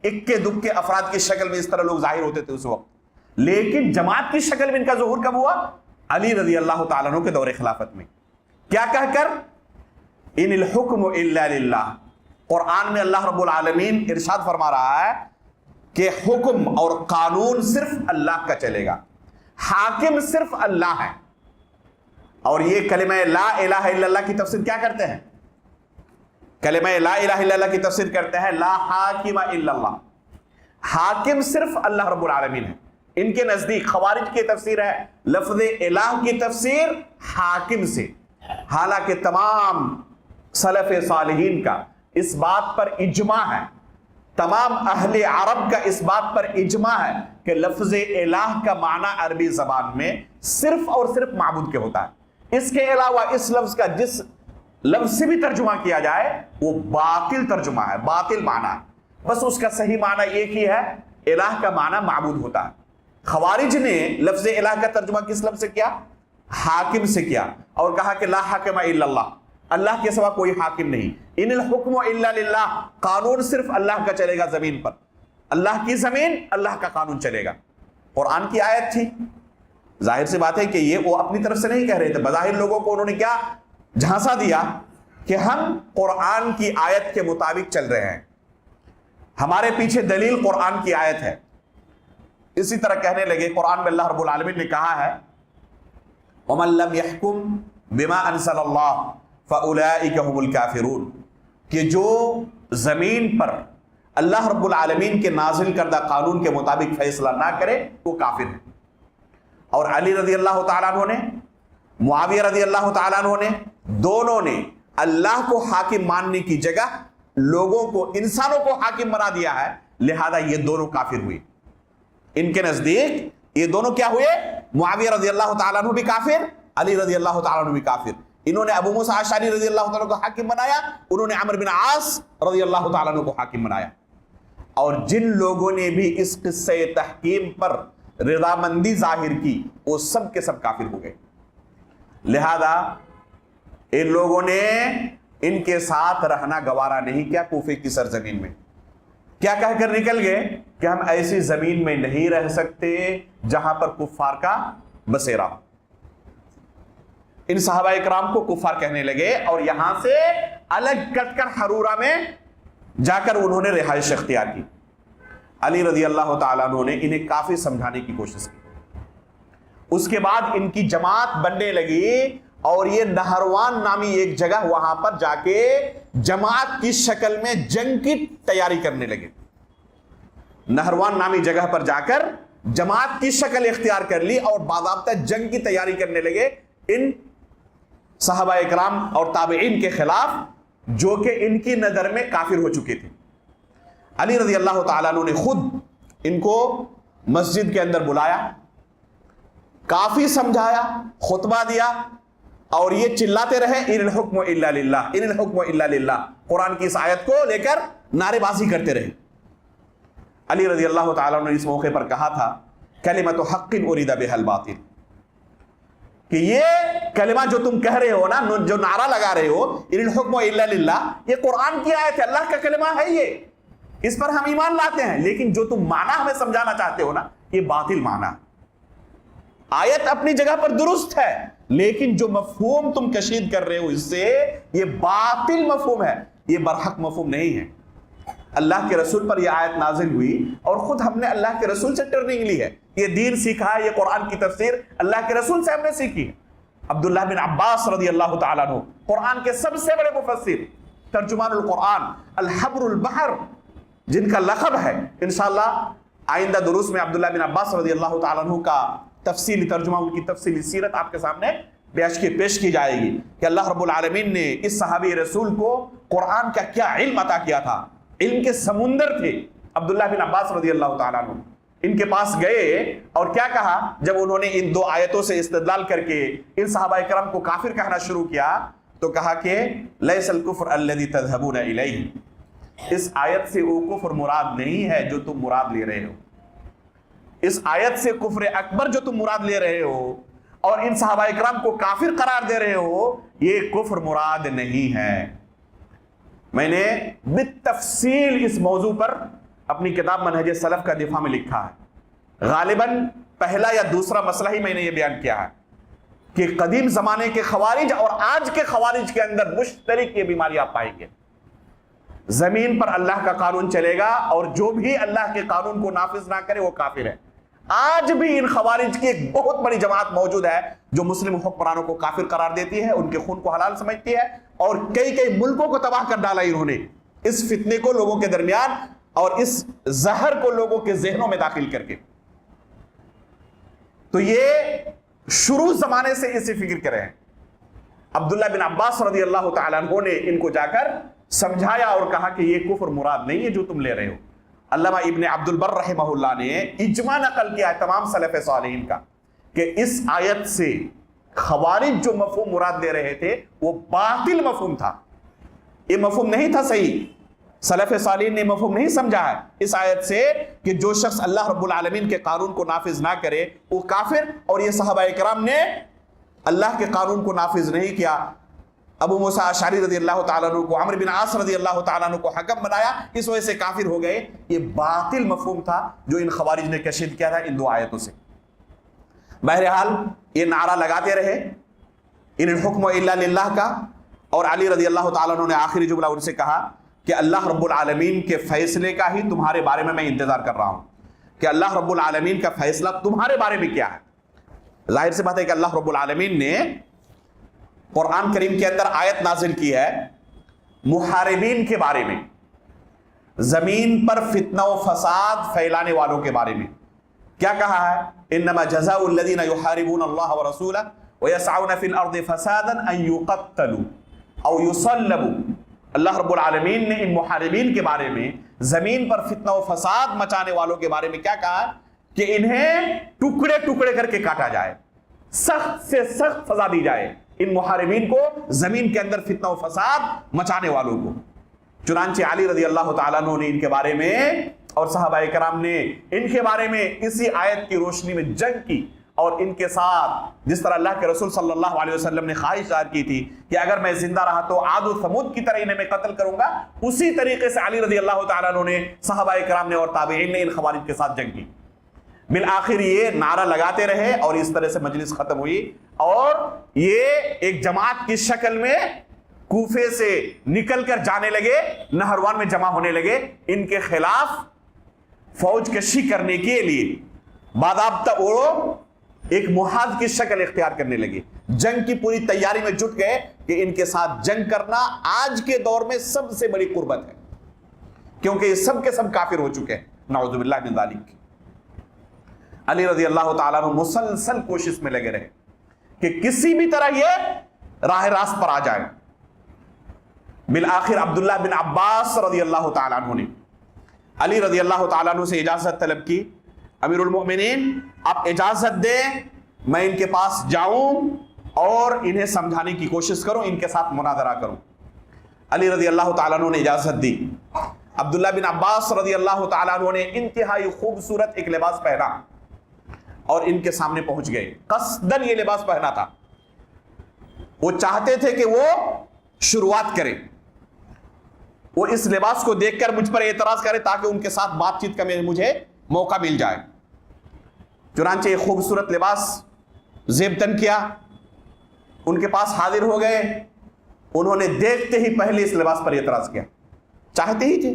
اکے دکے افراد کی شکل میں اس طرح لوگ ظاہر ہوتے تھے اس وقت، لیکن جماعت کی شکل میں ان کا ظہور کب ہوا؟ علی رضی اللہ تعالیٰ عنہ کے دور خلافت میں۔ کیا کہہ کر؟ ان الحکم الا للہ۔ قرآن میں اللہ رب العالمین ارشاد فرما رہا ہے کہ حکم اور قانون صرف اللہ کا چلے گا، حاکم صرف اللہ ہے۔ اور یہ کلمہ لا الہ الا اللہ کی تفسیر کیا کرتے ہیں؟ کلمہ لا الہ الا اللہ کی تفسیر کرتے ہیں لا حاکم الا اللہ، حاکم صرف اللہ رب العالمین ہے۔ ان کے نزدیک خوارج کی تفسیر ہے لفظ الہ کی تفسیر حاکم سے، حالانکہ تمام سلف صالحین کا اس بات پر اجماع ہے، تمام اہل عرب کا اس بات پر اجماع ہے کہ لفظ الہ کا معنی عربی زبان میں صرف اور صرف معبود کے ہوتا ہے۔ اس کے علاوہ اس لفظ کا جس لفظ سے بھی ترجمہ کیا جائے وہ باطل ترجمہ ہے، باطل معنی ہے، بس اس کا صحیح معنی ایک ہی ہے، الہ کا معنی معبود ہوتا ہے۔ خوارج نے لفظ الہ کا ترجمہ کس لفظ سے کیا؟ حاکم سے کیا، اور کہا کہ لا حاکم الا اللہ، اللہ کے سوا کوئی حاکم نہیں۔ ان الحکم الا للہ، قانون صرف اللہ کا چلے گا زمین پر، اللہ کی زمین اللہ کا قانون چلے گا۔ قرآن کی آیت تھی، ظاہر سی بات ہے کہ یہ وہ اپنی طرف سے نہیں کہہ رہے تھے، بظاہر لوگوں کو انہوں نے کیا جھانسا دیا کہ ہم قرآن کی آیت کے مطابق چل رہے ہیں، ہمارے پیچھے دلیل قرآن کی آیت ہے۔ اسی طرح کہنے لگے، قرآن میں اللہ رب العالمین نے کہا ہے وَمَن لَّمْ يَحْكُمْ بِمَا أَنزَلَ اللَّهُ فَأُولَٰئِكَ هُمُ الْكَافِرُونَ، کہ جو زمین پر اللہ رب العالمین کے نازل کردہ قانون کے مطابق فیصلہ نہ کرے وہ کافر ہے۔ اور علی رضی اللہ تعالیٰ عنہ نے، معاویہ رضی اللہ تعالیٰ عنہ نے، دونوں نے اللہ کو حاکم ماننے کی جگہ لوگوں کو، انسانوں کو حاکم بنا دیا ہے، لہذا یہ دونوں کافر ہوئے۔ ان کے نزدیک یہ دونوں کیا ہوئے؟ معاویہ رضی اللہ تعالیٰ عنہ بھی کافر، علی رضی اللہ تعالیٰ عنہ بھی کافر۔ انہوں نے ابو موسیٰ اشعری رضی اللہ تعالیٰ عنہ کو حاکم بنایا، انہوں نے عمرو بن عاص رضی اللہ تعالیٰ عنہ کو حاکم بنایا۔ اور جن لوگوں نے بھی اس قصہ تحکیم پر رضامندی ظاہر کی وہ سب کے سب کافر ہو گئے۔ لہذا ان لوگوں نے ان کے ساتھ رہنا گوارا نہیں کیا کوفے کی سرزمین میں، کیا کہہ کر نکل گئے کہ ہم ایسی زمین میں نہیں رہ سکتے جہاں پر کفار کا بسیرا ہو۔ ان صحابہ اکرام کو کفار کہنے لگے اور یہاں سے الگ کٹ کر حرورہ میں جا کر انہوں نے رہائش اختیار کی۔ علی رضی اللہ تعالیٰ عنہ نے انہیں کافی سمجھانے کی کوشش کی، اس کے بعد ان کی جماعت بننے لگی اور یہ نہروان نامی ایک جگہ، وہاں پر جا کے جماعت کی شکل میں جنگ کی تیاری کرنے لگے۔ نہروان نامی جگہ پر جا کر جماعت کی شکل اختیار کر لی اور باضابطہ جنگ کی تیاری کرنے لگے ان صحابہ اکرام اور تابعین کے خلاف، جو کہ ان کی نظر میں کافر ہو چکے تھے۔ علی رضی اللہ تعالیٰ عنہ نے خود ان کو مسجد کے اندر بلایا، کافی سمجھایا، خطبہ دیا، اور یہ چلاتے رہے ان الحکم الا للہ، ان الحکم الا للہ، قرآن کی اس آیت کو لے کر نعرے بازی کرتے رہے۔ علی رضی اللہ تعالیٰ عنہ نے اس موقع پر کہا تھا کلمۃ حق ارید بها الباطل، کہ یہ کلمہ جو تم کہہ رہے ہو نا، جو نعرہ لگا رہے ہو ان الحکم الا للہ، یہ قرآن کی آیت ہے، اللہ کا کلمہ ہے، یہ اس پر ہم ایمان لاتے ہیں، لیکن جو تم معنی ہمیں سمجھانا چاہتے ہو نا یہ باطل معنی۔ آیت اپنی جگہ پر درست ہے، لیکن جو مفہوم تم کشید کر رہے ہو اس سے یہ باطل مفہوم ہے، یہ برحق مفہوم نہیں ہے۔ اللہ کے رسول پر یہ آیت نازل ہوئی اور خود ہم نے اللہ کے رسول سے ٹرننگ لی ہے، یہ دین سیکھا ہے، یہ قرآن کی تفسیر اللہ کے رسول سے ہم نے سیکھی ہے۔ عبداللہ بن عباس رضی اللہ تعالیٰ عنہ قرآن کے سب سے بڑے مفسر، ترجمان القرآن، الحبر البحر جن کا لقب ہے، انشاءاللہ آئندہ دروس میں عبداللہ بن عباس رضی اللہ تعالیٰ عنہ کا تفصیلی ترجمہ، ان کی تفصیلی سیرت آپ کے سامنے پیش کی جائے گی کہ اللہ رب العالمین نے اس صحابی رسول کو قرآن کا کیا علم عطا کیا تھا. علم کے سمندر تھے. عبداللہ بن عباس رضی اللہ تعالیٰ عنہ ان کے پاس گئے اور کیا کہا جب انہوں نے ان 2 آیتوں سے استدلال کر کے ان صحابہ کرام کو کافر کہنا شروع کیا تو کہا کہ لیس الکفر الذی تذهبون الیہ، اس آیت سے وہ کفر مراد نہیں ہے جو تم مراد لے رہے ہو. اس آیت سے کفر اکبر جو تم مراد لے رہے ہو اور ان صحابہ کرام کو کافر قرار دے رہے ہو، یہ کفر مراد نہیں ہے. میں نے بالتفصیل اس موضوع پر اپنی کتاب منہج سلف کا دفاع میں لکھا ہے. غالباً پہلا یا دوسرا مسئلہ ہی میں نے یہ بیان کیا ہے کہ قدیم زمانے کے خوارج اور آج کے خوارج کے اندر مشترک یہ بیماری آپ پائیں گے. زمین پر اللہ کا قانون چلے گا اور جو بھی اللہ کے قانون کو نافذ نہ کرے وہ کافر ہے. آج بھی ان خوارج کی ایک بہت بڑی جماعت موجود ہے جو مسلم حکمرانوں کو کافر قرار دیتی ہے، ان کے خون کو حلال سمجھتی ہے اور کئی ملکوں کو تباہ کر ڈالا انہوں نے اس فتنے کو لوگوں کے درمیان اور اس زہر کو لوگوں کے ذہنوں میں داخل کر کے. تو یہ شروع زمانے سے اسی فکر کرے ہیں. عبداللہ بن عباس رضی اللہ تعالیٰ عنہ نے ان کو جا کر سمجھایا اور کہا کہ یہ کفر مراد نہیں ہے جو تم لے رہے ہو. علامہ ابن عبد البر رحمہ اللہ نے اجماع نقل کیا ہے تمام سلف صالحین کا کہ اس آیت سے خوارج جو مفہوم مراد دے رہے تھے وہ باطل مفہوم تھا. یہ مفہوم نہیں تھا صحیح. سلف صالحین نے مفہوم نہیں سمجھا ہے اس آیت سے کہ جو شخص اللہ رب العالمین کے قانون کو نافذ نہ کرے وہ کافر، اور یہ صحابہ کرام نے اللہ کے قانون کو نافذ نہیں کیا. ابو موسیٰ اشعری رضی اللہ تعالیٰ عنہ کو عمرو بن عاص رضی اللہ تعالیٰ عنہ کو حکم بنایا، اس وجہ سے کافر ہو گئے. یہ باطل مفہوم تھا جو ان خوارج نے کشف کیا تھا ان 2 آیتوں سے. بہرحال یہ نعرہ لگاتے رہے ان الحکم الا للہ کا، اور علی رضی اللہ تعالیٰ عنہ نے آخری جملہ ان سے کہا کہ اللہ رب العالمین کے فیصلے کا ہی تمہارے بارے میں انتظار کر رہا ہوں کہ اللہ رب العالمین کا فیصلہ تمہارے بارے میں کیا ہے. ظاہر سی بات ہے کہ اللہ رب العالمین نے قرآن کریم کے اندر آیت نازل کی ہے محاربین کے بارے میں، زمین پر فتنہ و فساد پھیلانے والوں کے بارے میں. کیا کہا ہے؟ انما جزاء الذین یحاربون اللہ ورسولہ ویسعون فی الارض فسادا ان یقتلوا او یصلبوا. اللہ رب العالمین نے ان محاربین کے بارے میں، زمین پر فتنہ و فساد مچانے والوں کے بارے میں کیا کہا کہ انہیں ٹکڑے ٹکڑے کر کے کاٹا جائے، سخت سے سخت سزا دی جائے ان محاربین کو، زمین کے اندر فتنہ و فساد مچانے والوں کو. چنانچہ علی رضی اللہ تعالیٰ عنہ نے ان کے بارے میں اور صحابہ کرام نے ان کے بارے میں اسی آیت کی روشنی میں جنگ کی، اور ان کے ساتھ جس طرح اللہ کے رسول صلی اللہ علیہ وسلم نے خواہش ظاہر کی تھی کہ اگر میں زندہ رہا تو عاد و ثمود کی طرح انہیں میں قتل کروں گا، اسی طریقے سے علی رضی اللہ تعالیٰ عنہ نے، صحابہ کرام نے اور تابعین نے ان خوارج کے ساتھ جنگ کی. بالآخر یہ نعرہ لگاتے رہے اور اس طرح سے مجلس ختم ہوئی، اور یہ ایک جماعت کی شکل میں کوفے سے نکل کر جانے لگے، نہروان میں جمع ہونے لگے ان کے خلاف فوج کشی کرنے کے لیے. باضابطہ وہ ایک محاذ کی شکل اختیار کرنے لگے، جنگ کی پوری تیاری میں جٹ گئے کہ ان کے ساتھ جنگ کرنا آج کے دور میں سب سے بڑی قربت ہے، کیونکہ یہ سب کے سب کافر ہو چکے ہیں نعوذ باللہ من ذالک. علی رضی اللہ تعالیٰ عنہ مسلسل کوشش میں لگے رہے کہ کسی بھی طرح یہ راہ راست پر آ جائیں. بالآخر عبداللہ بن عباس رضی اللہ تعالیٰ عنہ نے علی رضی اللہ تعالیٰ عنہ سے اجازت طلب کی، امیر المؤمنین آپ اجازت دیں میں ان کے پاس جاؤں اور انہیں سمجھانے کی کوشش کروں، ان کے ساتھ مناظرہ کروں. علی رضی اللہ تعالیٰ عنہ نے اجازت دی. عبداللہ بن عباس رضی اللہ تعالیٰ عنہ نے انتہائی خوبصورت ایک لباس پہنا اور ان کے سامنے پہنچ گئے. قصدن یہ لباس پہنا تھا، وہ چاہتے تھے کہ وہ شروعات کریں، وہ اس لباس کو دیکھ کر مجھ پر اعتراض کرے تاکہ ان کے ساتھ بات چیت کا مجھے موقع مل جائے. چنانچہ یہ خوبصورت لباس زیب تن کیا، ان کے پاس حاضر ہو گئے. انہوں نے دیکھتے ہی پہلے اس لباس پر اعتراض کیا، چاہتے ہی تھے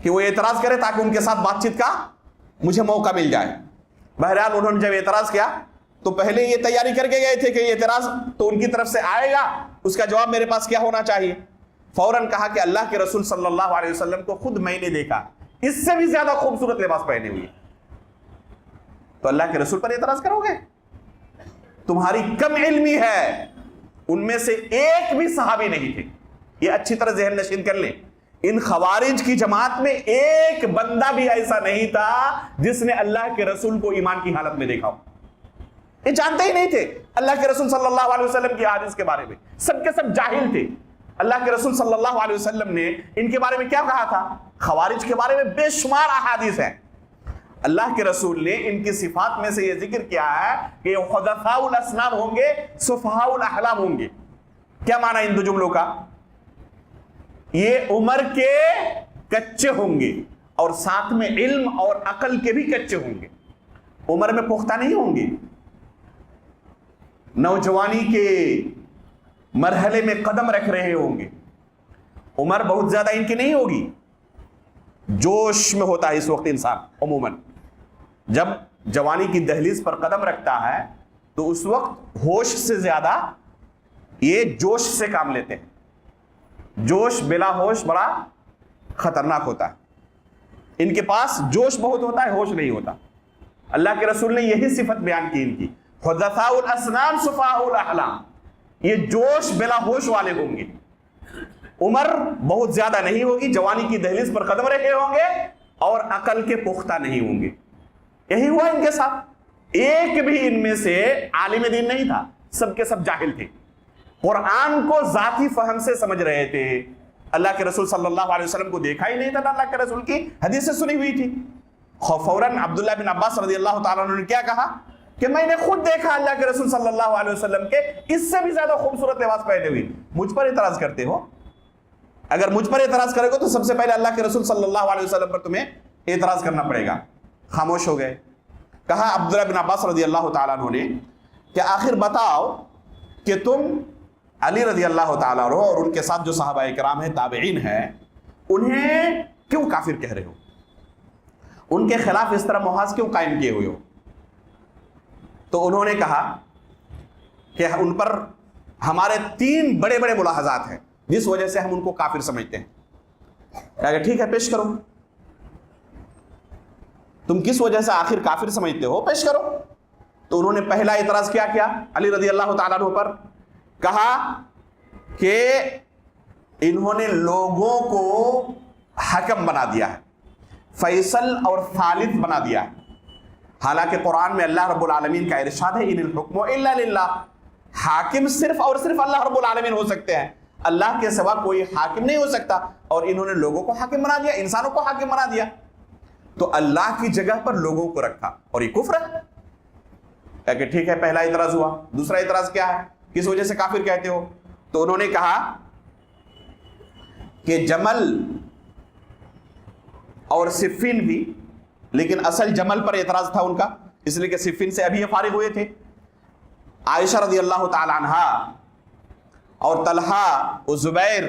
کہ وہ اعتراض کرے تاکہ ان کے ساتھ بات چیت کا مجھے موقع مل جائے. بہرحال انہوں نے جب اعتراض کیا تو پہلے یہ تیاری کر کے گئے تھے کہ یہ اعتراض تو ان کی طرف سے آئے گا، اس کا جواب میرے پاس کیا ہونا چاہیے. فوراً کہا کہ اللہ کے رسول صلی اللہ علیہ وسلم کو خود میں نے دیکھا اس سے بھی زیادہ خوبصورت لباس پہنے ہوئے، تو اللہ کے رسول پر اعتراض کرو گے؟ تمہاری کم علمی ہے، ان میں سے ایک بھی صحابی نہیں تھے. یہ اچھی طرح ذہن نشین کر لیں. ان خوارج کی جماعت میں ایک بندہ بھی ایسا نہیں تھا جس نے اللہ کے رسول کو ایمان کی حالت میں دیکھا ہو. یہ جانتے ہی نہیں تھے اللہ کے رسول صلی اللہ علیہ وسلم کی احادیث کے بارے میں. سب کے سب جاہل تھے. اللہ کے رسول صلی اللہ علیہ وسلم نے ان کے بارے میں کیا کہا تھا؟ خوارج کے بارے میں بے شمار احادیث ہیں. اللہ کے رسول نے ان کی صفات میں سے یہ ذکر کیا ہے کہ یہ حدثاء الاسنان ہوں گے، سفہاء الاحلام ہوں گے. کیا معنی ان دو جملوں کا؟ یہ عمر کے کچے ہوں گے اور ساتھ میں علم اور عقل کے بھی کچے ہوں گے. عمر میں پختہ نہیں ہوں گے، نوجوانی کے مرحلے میں قدم رکھ رہے ہوں گے. عمر بہت زیادہ ان کی نہیں ہوگی. جوش میں ہوتا ہے اس وقت انسان. عموماً جب جوانی کی دہلیز پر قدم رکھتا ہے تو اس وقت ہوش سے زیادہ یہ جوش سے کام لیتے ہیں. جوش بلا ہوش بڑا خطرناک ہوتا ہے. ان کے پاس جوش بہت ہوتا ہے، ہوش نہیں ہوتا. اللہ کے رسول نے یہی صفت بیان کی ان کی، حدثاء الاسنان سفہاء الاحلام. یہ جوش بلا ہوش والے ہوں گے. عمر بہت زیادہ نہیں ہوگی، جوانی کی دہلیز پر قدم رکھے ہوں گے اور عقل کے پختہ نہیں ہوں گے. یہی ہوا ان کے ساتھ. ایک بھی ان میں سے عالم دین نہیں تھا، سب کے سب جاہل تھے. قرآن کو ذاتی فہم سے سمجھ رہے تھے. اللہ کے رسول صلی اللہ علیہ وسلم کو دیکھا ہی نہیں تھا، اللہ کے رسول کی حدیثیں سنی ہوئی تھی. فوراً عبداللہ بن عباس رضی اللہ تعالیٰ عنہ نے کیا کہا کہ میں نے خود دیکھا اللہ کے رسول صلی اللہ علیہ وسلم کے اس سے بھی زیادہ خوبصورت لباس پہنے ہوئی. مجھ پر اعتراض کرتے ہو؟ اگر مجھ پر اعتراض کرے گا تو سب سے پہلے اللہ کے رسول صلی اللہ علیہ وسلم پر تمہیں اعتراض کرنا پڑے گا. خاموش ہو گئے. کہا عبداللہ بن عباس رضی اللہ تعالیٰ عنہ نے کہ آخر بتاؤ کہ تم علی رضی اللہ تعالیٰ عنہ اور ان کے ساتھ جو صحابہ کرام ہیں، تابعین ہیں، انہیں کیوں کافر کہہ رہے ہو؟ ان کے خلاف اس طرح محاذ کیوں قائم کیے ہوئے ہو؟ تو انہوں نے کہا کہ ان پر ہمارے 3 بڑے بڑے ملاحظات ہیں جس وجہ سے ہم ان کو کافر سمجھتے ہیں. کہا کہ ٹھیک ہے پیش کرو. تم کس وجہ سے آخر کافر سمجھتے ہو، پیش کرو. تو انہوں نے پہلا اعتراض کیا علی رضی اللہ تعالیٰ عنہ پر؟ کہا کہ انہوں نے لوگوں کو حکم بنا دیا ہے، فیصل اور ثالث بنا دیا ہے. حالانکہ قرآن میں اللہ رب العالمین کا ارشاد ہے ان الحکم الا للہ. حاکم صرف اور صرف اللہ رب العالمین ہو سکتے ہیں، اللہ کے سوا کوئی حاکم نہیں ہو سکتا. اور انہوں نے لوگوں کو حاکم بنا دیا، انسانوں کو حاکم بنا دیا. تو اللہ کی جگہ پر لوگوں کو رکھا اور یہ کفر ہے. کہ ٹھیک ہے پہلا اعتراض ہوا. دوسرا اعتراض کیا ہے، کس وجہ سے کافر کہتے ہو؟ تو انہوں نے کہا کہ جمل اور صفین بھی، لیکن اصل جمل پر اعتراض تھا ان کا، اس لیے کہ صفین سے ابھی یہ فارغ ہوئے تھے. عائشہ رضی اللہ تعالی عنہا اور طلحہ و زبیر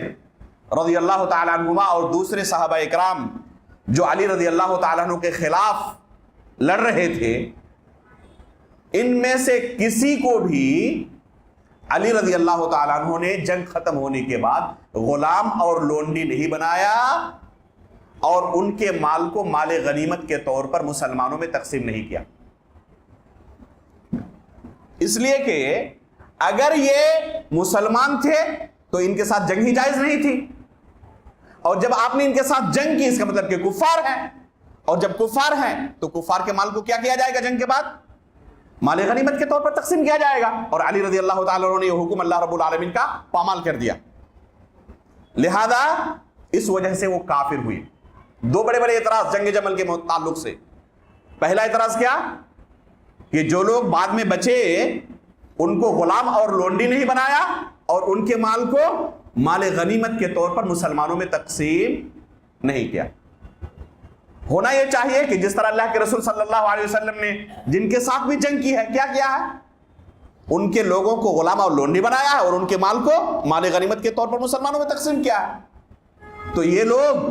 رضی اللہ تعالی عنہما اور دوسرے صحابہ اکرام جو علی رضی اللہ تعالیٰ عنہ کے خلاف لڑ رہے تھے، ان میں سے کسی کو بھی علی رضی اللہ تعالیٰ عنہ نے جنگ ختم ہونے کے بعد غلام اور لونڈی نہیں بنایا اور ان کے مال کو مال غنیمت کے طور پر مسلمانوں میں تقسیم نہیں کیا. اس لیے کہ اگر یہ مسلمان تھے تو ان کے ساتھ جنگ ہی جائز نہیں تھی، اور جب آپ نے ان کے ساتھ جنگ کی اس کا مطلب کہ کفار ہیں، اور جب کفار ہیں تو کفار کے مال کو کیا کیا جائے گا؟ جنگ کے بعد مال غنیمت کے طور پر تقسیم کیا جائے گا. اور علی رضی اللہ تعالیٰ عنہ نے یہ حکم اللہ رب العالمین کا پامال کر دیا. لہذا اس وجہ سے وہ کافر ہوئے. 2 بڑے بڑے اعتراض جنگ جمل کے تعلق سے. پہلا اعتراض کیا کہ جو لوگ بعد میں بچے ان کو غلام اور لونڈی نہیں بنایا اور ان کے مال کو مال غنیمت کے طور پر مسلمانوں میں تقسیم نہیں کیا. ہونا یہ چاہیے کہ جس طرح اللہ کے رسول صلی اللہ علیہ وسلم نے جن کے ساتھ بھی جنگ کی ہے کیا کیا ہے؟ ان کے لوگوں کو غلام اور لونڈی بنایا ہے اور ان کے مال کو مال غنیمت کے طور پر مسلمانوں میں تقسیم کیا ہے. تو یہ لوگ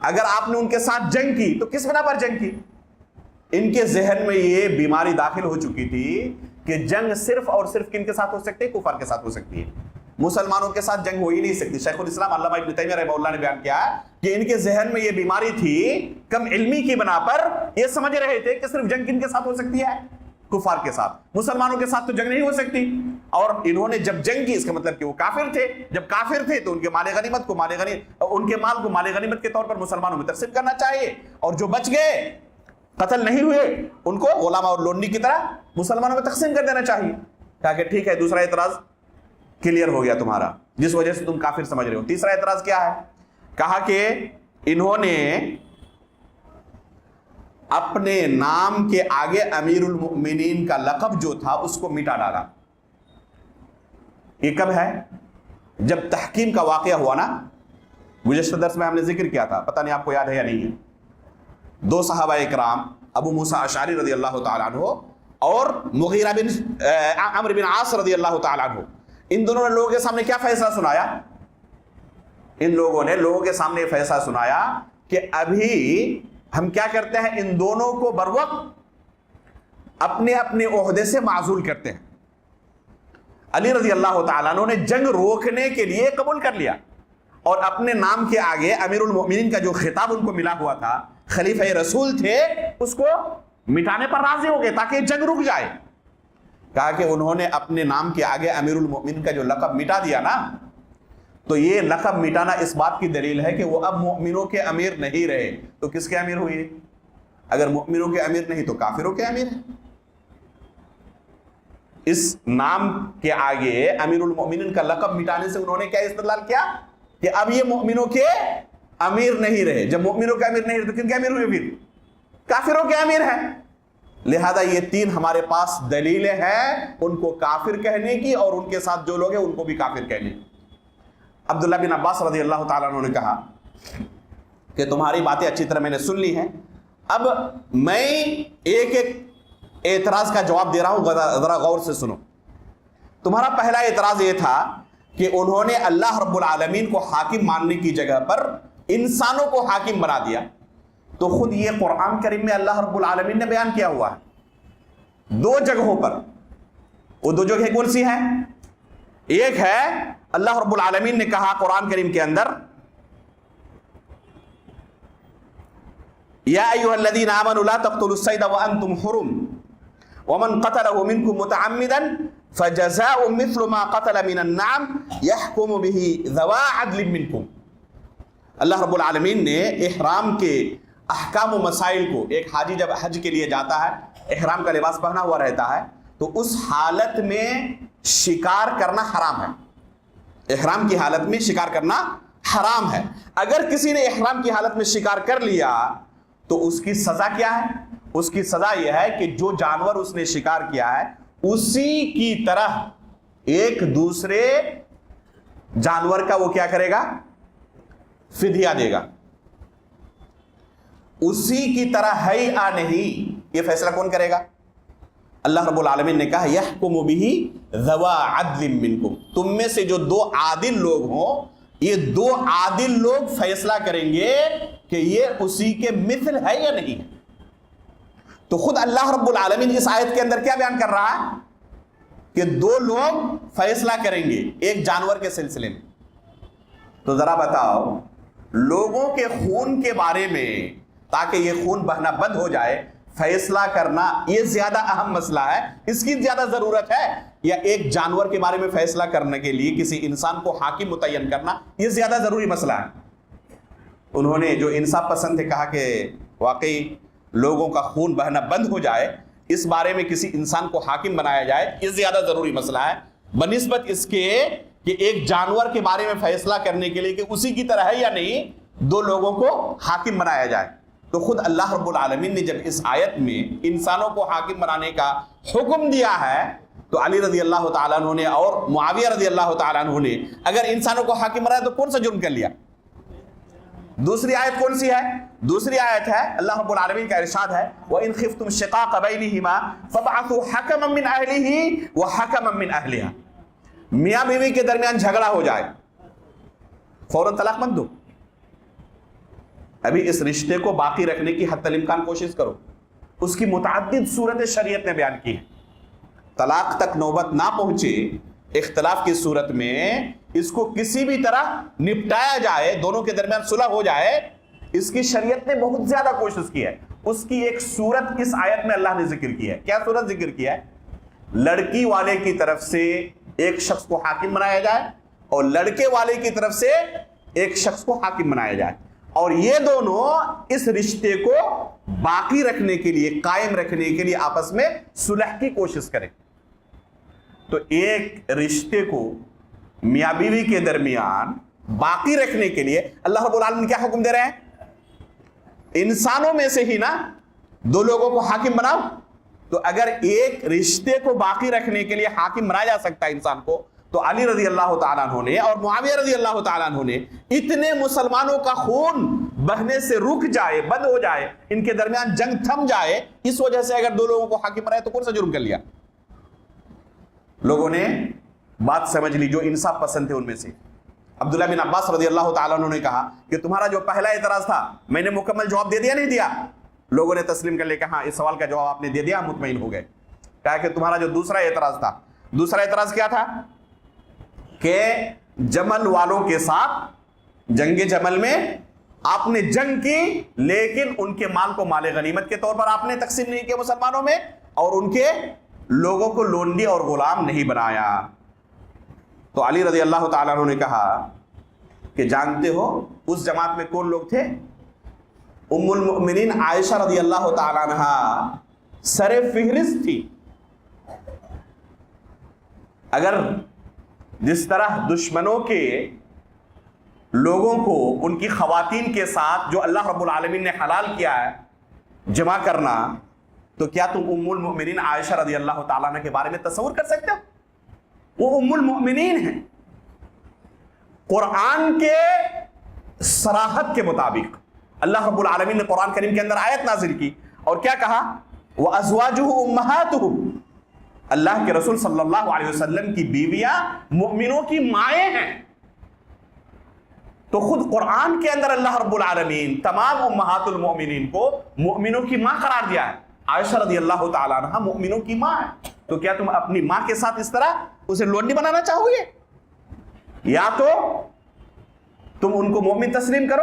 اگر آپ نے ان کے ساتھ جنگ کی تو کس بنا پر جنگ کی؟ ان کے ذہن میں یہ بیماری داخل ہو چکی تھی کہ جنگ صرف اور صرف کن کے ساتھ ہو سکتی ہے؟ کفار کے ساتھ ہو سکتی ہے، مسلمانوں کے ساتھ جنگ ہو ہی نہیں سکتی. شیخ الاسلام علامہ ابن تیمیہ رحمہ اللہ نے بیان کیا ہے کہ ان کے ذہن میں یہ بیماری تھی، کم علمی کی بنا پر یہ سمجھ رہے تھے کہ صرف جنگ کن کے ساتھ ہو سکتی ہے؟ کفار کے ساتھ. مسلمانوں کے ساتھ تو جنگ نہیں ہو سکتی. اور انہوں نے جب جنگ کی اس کا مطلب کہ وہ کافر تھے. جب کافر تھے تو ان کے مال کو مال غنیمت کے طور پر مسلمانوں میں تقسیم کرنا چاہیے, اور جو بچ گئے قتل نہیں ہوئے ان کو غلام اور لونڈی کی طرح مسلمانوں میں تقسیم کر دینا چاہیے. کہا کہ ٹھیک ہے, دوسرا اعتراض کلیئر ہو گیا تمہارا, جس وجہ سے تم کافر سمجھ رہے ہو. تیسرا اعتراض کیا ہے؟ کہا کہ انہوں نے اپنے نام کے آگے امیر المؤمنین کا لقب جو تھا اس کو مٹا ڈالا. یہ کب ہے؟ جب تحکیم کا واقعہ ہوا نا, گزشتہ درس میں ہم نے ذکر کیا تھا, پتہ نہیں آپ کو یاد ہے یا نہیں ہے. 2 صحابہ اکرام ابو موسیٰ اشعری رضی اللہ تعالیٰ عنہ اور مغیرہ بن عمرو بن عاص رضی اللہ تعالیٰ عنہ, ان دونوں نے لوگوں کے سامنے کیا فیصلہ سنایا؟ ان لوگوں نے لوگوں کے سامنے فیصلہ سنایا کہ ابھی ہم کیا کرتے ہیں, ان دونوں کو بروقت اپنے اپنے عہدے سے معزول کرتے ہیں. علی رضی اللہ تعالیٰ عنہ نے جنگ روکنے کے لیے قبول کر لیا, اور اپنے نام کے آگے امیر المؤمنین کا جو خطاب ان کو ملا ہوا تھا, خلیفہ رسول تھے, اس کو مٹانے پر راضی ہو گئے تاکہ جنگ رک جائے. کہا کہ انہوں نے اپنے نام کے آگے امیر المؤمنین کا جو لقب مٹا دیا نا, تو یہ لقب مٹانا اس بات کی دلیل ہے کہ وہ اب مؤمنوں کے امیر نہیں رہے. تو کس کے امیر ہوئے؟ اگر مؤمنوں کے امیر نہیں تو کافروں کے امیر ہیں. اس نام کے آگے امیر المؤمنین کا لقب مٹانے سے انہوں نے کیا استدلال کیا کہ اب یہ مؤمنوں کے امیر نہیں رہے. جب مؤمنوں کے امیر نہیں رہے تو کن کے امیر ہوئے؟ پھر کافروں کے امیر ہیں. لہذا یہ 3 ہمارے پاس دلیلیں ہیں ان کو کافر کہنے کی, اور ان کے ساتھ جو لوگ ہیں ان کو بھی کافر کہنے کی. عبداللہ بن عباس رضی اللہ تعالیٰ عنہ نے کہا کہ تمہاری باتیں اچھی طرح میں نے سن لی ہیں, اب میں ایک ایک اعتراض کا جواب دے رہا ہوں, ذرا غور سے سنو. تمہارا پہلا اعتراض یہ تھا کہ انہوں نے اللہ رب العالمین کو حاکم ماننے کی جگہ پر انسانوں کو حاکم بنا دیا. تو خود یہ قرآن کریم میں اللہ رب العالمین نے بیان کیا ہوا ہے 2 جگہوں پر. وہ 2 جگہیں کون سی ہیں؟ ایک ہے اللہ رب العالمین نے کہا قرآن کریم کے اندر, یا ایھا الذین آمنوا لا تقتلوا الصید وانتم حرم ومن قتله منکم متعمدا فجزاء مثل ما قتل من النعم يحكم به ذوی عدل منکم. اللہ رب العالمین نے احرام کے احکام و مسائل کو, ایک حاجی جب حج کے لیے جاتا ہے احرام کا لباس پہنا ہوا رہتا ہے, تو اس حالت میں شکار کرنا حرام ہے. احرام کی حالت میں شکار کرنا حرام ہے. اگر کسی نے احرام کی حالت میں شکار کر لیا تو اس کی سزا کیا ہے؟ اس کی سزا یہ ہے کہ جو جانور اس نے شکار کیا ہے اسی کی طرح ایک دوسرے جانور کا وہ کیا کرے گا؟ فدیہ دے گا. اسی کی طرح ہے یا نہیں, یہ فیصلہ کون کرے گا؟ اللہ رب العالمین نے کہا یحکم بہ ذوی عدل منکم, تم میں سے جو 2 عادل لوگ ہوں, یہ 2 عادل لوگ فیصلہ کریں گے کہ یہ اسی کے مثل ہے یا نہیں ہے. تو خود اللہ رب العالمین اس آیت کے اندر کیا بیان کر رہا ہے کہ 2 لوگ فیصلہ کریں گے ایک جانور کے سلسلے میں. تو ذرا بتاؤ, لوگوں کے خون کے بارے میں تاکہ یہ خون بہنا بند ہو جائے فیصلہ کرنا یہ زیادہ اہم مسئلہ ہے, اس کی زیادہ ضرورت ہے, یا ایک جانور کے بارے میں فیصلہ کرنے کے لیے کسی انسان کو حاکم متعین کرنا یہ زیادہ ضروری مسئلہ ہے؟ انہوں نے جو انصاف پسند تھے کہا کہ واقعی لوگوں کا خون بہنا بند ہو جائے, اس بارے میں کسی انسان کو حاکم بنایا جائے, یہ زیادہ ضروری مسئلہ ہے بنسبت اس کے کہ ایک جانور کے بارے میں فیصلہ کرنے کے لیے کہ اسی کی طرح ہے یا نہیں 2 لوگوں کو حاکم بنایا جائے. تو خود اللہ رب العالمین نے جب اس آیت میں انسانوں کو حاکم بنانے کا حکم دیا ہے تو علی رضی اللہ تعالیٰ عنہ نے اور معاویہ رضی اللہ تعالیٰ عنہ نے اگر انسانوں کو حاکم بنایا تو کون سا جرم کر لیا؟ دوسری آیت کون سی ہے؟ دوسری آیت ہے اللہ رب العالمین کا ارشاد ہے وَإِنْ خِفْتُمْ شِقَاقَ بَيْنِهِمَا فَبَعَثُوا حَكَمًا مِّنْ أَهْلِهِ وَحَكَمًا مِّنْ أَهْلِهَا. میاں بیوی کے درمیان جھگڑا ہو جائے, فوراً طلاق مت دو, ابھی اس رشتے کو باقی رکھنے کی حتی الامکان کوشش کرو. اس کی متعدد صورتیں شریعت نے بیان کی ہیں, طلاق تک نوبت نہ پہنچے اختلاف کی صورت میں اس کو کسی بھی طرح نپٹایا جائے, دونوں کے درمیان صلح ہو جائے, اس کی شریعت نے بہت زیادہ کوشش کی ہے. اس کی ایک صورت اس آیت میں اللہ نے ذکر کی ہے. کیا صورت ذکر کیا ہے؟ لڑکی والے کی طرف سے ایک شخص کو حاکم بنایا جائے اور لڑکے والے کی طرف سے ایک شخص کو حاکم بنایا جائے, اور یہ دونوں اس رشتے کو باقی رکھنے کے لیے, قائم رکھنے کے لیے آپس میں صلح کی کوشش کریں. تو ایک رشتے کو میاں بیوی کے درمیان باقی رکھنے کے لیے اللہ رب العالمین کیا حکم دے رہے ہیں؟ انسانوں میں سے ہی نا دو لوگوں کو حاکم بناؤ. تو اگر ایک رشتے کو باقی رکھنے کے لیے حاکم بنایا جا سکتا ہے انسان کو, تو علی رضی اللہ تعالیٰ عنہ نے اور معاویہ رضی اللہ تعالیٰ عنہ نے اتنے مسلمانوں کا خون بہنے سے رک جائے, بند ہو جائے, ان کے درمیان جنگ تھم جائے, اس وجہ سے اگر دو لوگوں کو حاکم بنائے تو کون سا جرم کر لیا؟ لوگوں نے بات سمجھ لی جو انصاف پسند تھے ان میں سے. عبداللہ بن عباس رضی اللہ تعالیٰ عنہ نے کہا کہ تمہارا جو پہلا اعتراض تھا میں نے مکمل جواب دے دیا نہیں دیا؟ لوگوں نے تسلیم کر لیا کہ ہاں اس سوال کا جواب آپ نے دے دیا, مطمئن ہو گئے. کہا کہ تمہارا جو دوسرا اعتراض تھا, دوسرا اعتراض کیا تھا کہ جمل والوں کے ساتھ جنگ جمل میں آپ نے جنگ کی لیکن ان کے مال کو مال غنیمت کے طور پر آپ نے تقسیم نہیں کیا مسلمانوں میں, اور ان کے لوگوں کو لونڈی اور غلام نہیں بنایا. تو علی رضی اللہ تعالیٰ عنہ نے کہا کہ جانتے ہو اس جماعت میں کون لوگ تھے؟ ام المؤمنین عائشہ رضی اللہ تعالیٰ عنہ سر فہرست تھی. اگر جس طرح دشمنوں کے لوگوں کو ان کی خواتین کے ساتھ جو اللہ رب العالمین نے حلال کیا ہے جمع کرنا, تو کیا تم ام المؤمنین عائشہ رضی اللہ تعالیٰ عنہ کے بارے میں تصور کر سکتے ہو؟ وہ ام المؤمنین ہیں. قرآن کے صراحت کے مطابق اللہ رب العالمین نے قرآن کریم کے اندر آیت نازل کی اور کیا کہا؟ وَأَزْوَاجُهُ أُمَّهَاتُهُمْ, اللہ کے رسول صلی اللہ علیہ وسلم کی بیویاں مؤمنوں کی مائیں ہیں. تو خود قرآن کے اندر اللہ رب العالمین تمام امہات المؤمنین کو مؤمنوں کی ماں قرار دیا ہے. عائشہ رضی اللہ تعالیٰ عنہ مؤمنوں کی ماں ہے. تو کیا تم اپنی ماں کے ساتھ اس طرح اسے لونڈی بنانا چاہو گے؟ یا تو تم ان کو مومن تسلیم کرو,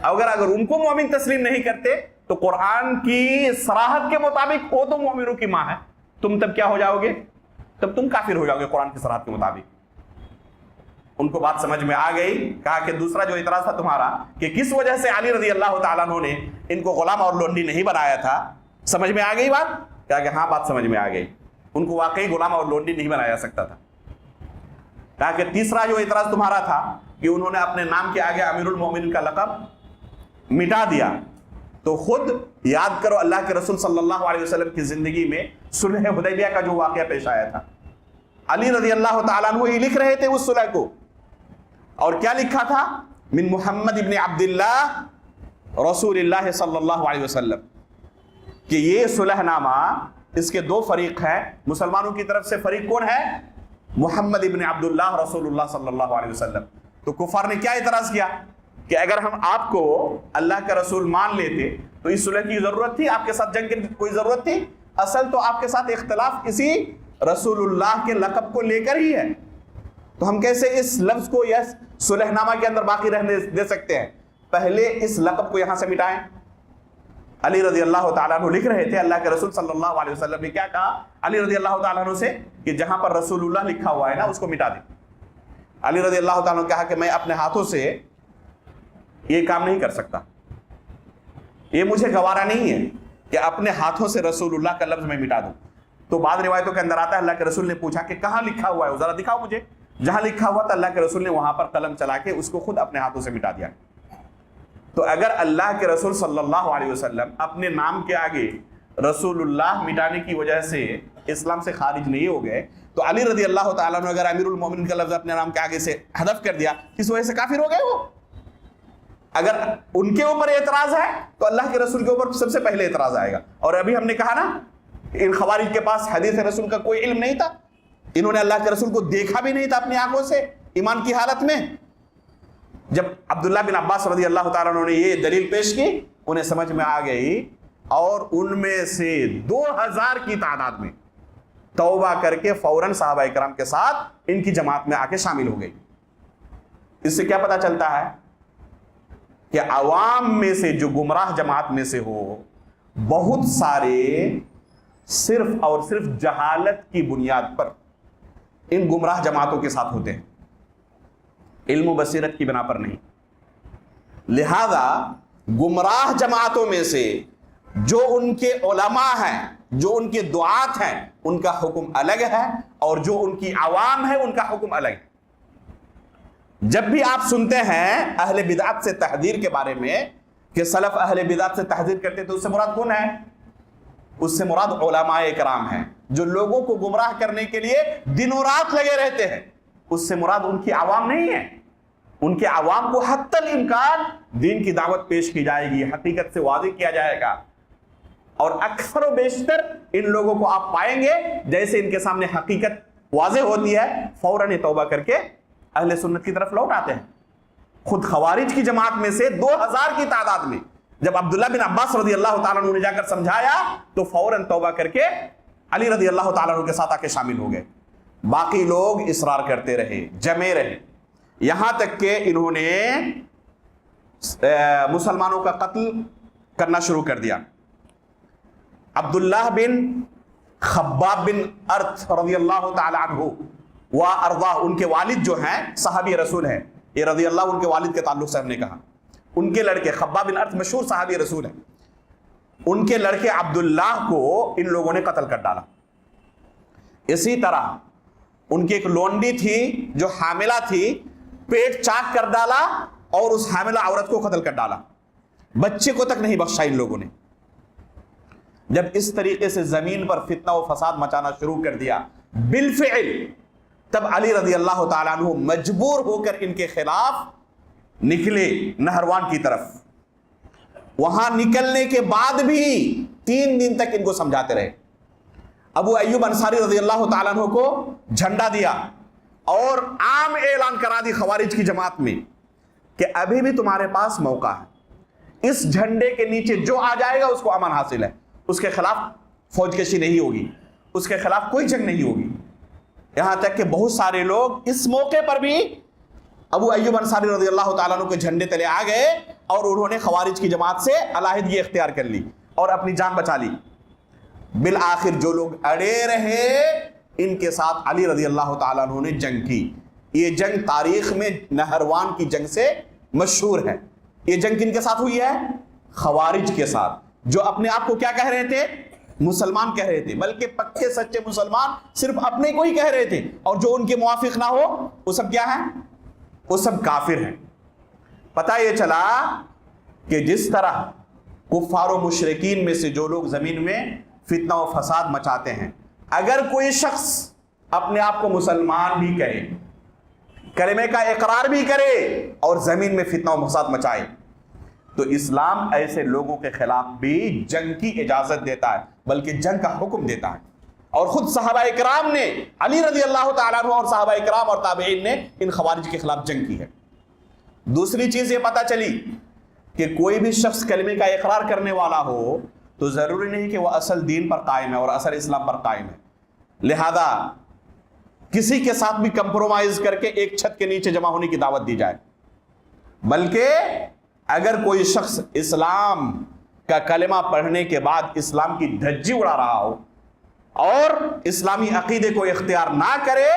اگر ان کو مومن تسلیم نہیں کرتے تو قرآن کی صراحت کے مطابق وہ تو مومنوں کی ماں ہے, تم تب کیا ہو جاؤ گے؟ تب تم کافر ہو جاؤ گے قرآن کی صراحت کے مطابق. ان کو بات سمجھ میں آ گئی. کہا کہ دوسرا جو اعتراض تھا تمہارا کہ کس وجہ سے علی رضی اللہ تعالیٰ عنہ نے ان کو غلام اور لونڈی نہیں بنایا تھا, سمجھ میں آ گئی بات؟ کہا کہ ہاں بات سمجھ میں آ گئی, ان کو واقعی غلام اور لونڈی نہیں بنایا جا سکتا تھا. کہا کہ تیسرا جو اعتراض تمہارا تھا کہ انہوں نے اپنے نام کے آگے امیر المومنین کا لقب مٹا دیا. تو خود یاد کرو اللہ کے رسول صلی اللہ علیہ وسلم کی زندگی میں صلح حدیبیہ کا جو واقعہ پیش آیا تھا, علی رضی اللہ تعالیٰ عنہ ہی لکھ رہے تھے اس صلح کو, اور کیا لکھا تھا؟ من محمد ابن عبداللہ رسول اللہ صلی اللہ علیہ وسلم, کہ یہ صلح نامہ اس کے دو فریق ہیں. مسلمانوں کی طرف سے فریق کون ہے؟ محمد ابن عبداللہ رسول اللہ صلی اللہ علیہ وسلم. تو کفار نے کیا اعتراض کیا کہ اگر ہم آپ کو اللہ کا رسول مان لیتے تو اس صلح کی ضرورت تھی؟ آپ کے ساتھ جنگ کی کوئی ضرورت تھی؟ اصل تو آپ کے ساتھ اختلاف اسی رسول اللہ کے لقب کو لے کر ہی ہے. تو ہم کیسے اس لفظ کو یا صلح نامہ کے اندر باقی رہنے دے سکتے ہیں؟ پہلے اس لقب کو یہاں سے مٹائیں. علی رضی اللہ تعالیٰ عنہ لکھ رہے تھے, اللہ کے رسول صلی اللہ علیہ وسلم نے کیا کہا علی رضی اللہ تعالیٰ عنہ سے کہ جہاں پر رسول اللہ لکھا ہوا ہے نا اس کو مٹا دیں. علی رضی اللہ تعالیٰ عنہ نے کہا کہ میں اپنے ہاتھوں سے یہ کام نہیں کر سکتا, یہ مجھے گوارا نہیں ہے کہ اپنے ہاتھوں سے رسول اللہ کا لفظ میں مٹا دوں. تو بعض روایتوں کے اندر آتا ہے اللہ کے رسول نے پوچھا کہ کہاں لکھا ہوا ہے, ذرا دکھاؤ مجھے. جہاں لکھا ہوا تھا اللہ کے رسول نے وہاں پر قلم چلا کے اس کو خود اپنے ہاتھوں سے مٹا دیا. تو اگر اللہ کے رسول صلی اللہ علیہ وسلم اپنے نام کے آگے رسول اللہ مٹانے کی وجہ سے اسلام سے خارج نہیں ہو گئے, تو علی رضی اللہ تعالیٰ عنہ اگر امیر المومنین کا لفظ اپنے نام کے آگے سے حذف کر دیا کس وجہ سے کافر ہو گئے وہ؟ اگر ان کے اوپر اعتراض ہے تو اللہ کے رسول کے اوپر سب سے پہلے اعتراض آئے گا. اور ابھی ہم نے کہا نا ان خوارج کے پاس حدیث رسول کا کوئی علم نہیں تھا, انہوں نے اللہ کے رسول کو دیکھا بھی نہیں تھا اپنی آنکھوں سے ایمان کی حالت میں. جب عبداللہ بن عباس رضی اللہ تعالیٰ عنہ نے یہ دلیل پیش کی انہیں سمجھ میں آ گئی, اور ان میں سے 2000 کی تعداد میں توبہ کر کے فوراً صحابہ کرام کے ساتھ ان کی جماعت میں آ کے شامل ہو گئی. اس سے کیا پتہ چلتا ہے کہ عوام میں سے جو گمراہ جماعت میں سے ہو بہت سارے صرف اور صرف جہالت کی بنیاد پر ان گمراہ جماعتوں کے ساتھ ہوتے ہیں، علم و بصیرت کی بنا پر نہیں۔ لہذا گمراہ جماعتوں میں سے جو ان کے علماء ہیں، جو ان کے دعات ہیں، ان کا حکم الگ ہے، اور جو ان کی عوام ہے ان کا حکم الگ ہے۔ جب بھی آپ سنتے ہیں اہل بدعت سے تحذیر کے بارے میں کہ سلف اہل بدعت سے تحذیر کرتے تو اس سے مراد کون ہے؟ اس سے مراد علماء کرام ہیں جو لوگوں کو گمراہ کرنے کے لیے دن و رات لگے رہتے ہیں۔ اس سے مراد ان کی عوام نہیں ہے۔ ان کے عوام کو حتی الامکان دین کی دعوت پیش کی جائے گی، حقیقت سے واضح کیا جائے گا، اور اکثر و بیشتر ان لوگوں کو آپ پائیں گے جیسے ان کے سامنے حقیقت واضح ہوتی ہے فوراً توبہ کر کے اہل سنت کی طرف لوٹ آتے ہیں۔ خود خوارج کی جماعت میں سے 2000 کی تعداد میں جب عبداللہ بن عباس رضی اللہ تعالیٰ عنہ نے جا کر سمجھایا تو فوراً توبہ کر کے علی رضی اللہ تعالیٰ عنہ کے ساتھ آ کے شامل ہو گئے۔ باقی لوگ اصرار کرتے رہے، جمے رہے، یہاں تک کہ انہوں نے مسلمانوں کا قتل کرنا شروع کر دیا۔ عبداللہ بن خباب بن ارت رضی اللہ تعالی عنہ و ارضاہ، ان کے والد جو ہیں صحابی رسول ہیں، یہ رضی اللہ ان کے والد کے تعلق سے ہم نے کہا، ان کے لڑکے خباب بن ارت مشہور صحابی رسول ہیں، ان کے لڑکے عبداللہ کو ان لوگوں نے قتل کر ڈالا۔ اسی طرح ان کی ایک لونڈی تھی جو حاملہ تھی، پیٹ چاک کر ڈالا اور اس حاملہ عورت کو قتل کر ڈالا، بچے کو تک نہیں بخشا ان لوگوں نے۔ جب اس طریقے سے زمین پر فتنہ و فساد مچانا شروع کر دیا بالفعل، تب علی رضی اللہ تعالیٰ عنہ مجبور ہو کر ان کے خلاف نکلے نہروان کی طرف۔ وہاں نکلنے کے بعد بھی 3 دن تک ان کو سمجھاتے رہے۔ ابو ایوب انصاری رضی اللہ تعالیٰ عنہ کو جھنڈا دیا اور عام اعلان کرا دی خوارج کی جماعت میں کہ ابھی بھی تمہارے پاس موقع ہے، اس جھنڈے کے نیچے جو آ جائے گا اس کو امن حاصل ہے، اس کے خلاف فوج کشی نہیں ہوگی، اس کے خلاف کوئی جنگ نہیں ہوگی۔ یہاں تک کہ بہت سارے لوگ اس موقع پر بھی ابو ایوب انصاری رضی اللہ تعالیٰ عنہ کے جھنڈے تلے آ گئے اور انہوں نے خوارج کی جماعت سے علیحدگی اختیار کر لی اور اپنی جان بچا لی۔ بالآخر جو لوگ اڑے رہے ان کے ساتھ علی رضی اللہ تعالیٰ عنہ نے جنگ کی۔ یہ جنگ تاریخ میں نہروان کی جنگ سے مشہور ہے۔ یہ جنگ کن کے ساتھ ہوئی ہے؟ خوارج کے ساتھ، جو اپنے آپ کو کیا کہہ رہے تھے؟ مسلمان کہہ رہے تھے، بلکہ پکے سچے مسلمان صرف اپنے کو ہی کہہ رہے تھے، اور جو ان کے موافق نہ ہو وہ سب کیا ہیں؟ وہ سب کافر ہیں۔ پتہ یہ چلا کہ جس طرح کفار و مشرکین میں سے جو لوگ زمین میں فتنہ و فساد مچاتے ہیں، اگر کوئی شخص اپنے آپ کو مسلمان بھی کہے، کلمے کا اقرار بھی کرے اور زمین میں فتنہ و فساد مچائے، تو اسلام ایسے لوگوں کے خلاف بھی جنگ کی اجازت دیتا ہے، بلکہ جنگ کا حکم دیتا ہے۔ اور خود صحابہ اکرام نے، علی رضی اللہ تعالیٰ عنہ اور صحابہ اکرام اور تابعین نے ان خوارج کے خلاف جنگ کی ہے۔ دوسری چیز یہ پتہ چلی کہ کوئی بھی شخص کلمے کا اقرار کرنے والا ہو تو ضروری نہیں کہ وہ اصل دین پر قائم ہے اور اصل اسلام پر قائم ہے، لہذا کسی کے ساتھ بھی کمپرومائز کر کے ایک چھت کے نیچے جمع ہونے کی دعوت دی جائے، بلکہ اگر کوئی شخص اسلام کا کلمہ پڑھنے کے بعد اسلام کی دھجی اڑا رہا ہو اور اسلامی عقیدے کو اختیار نہ کرے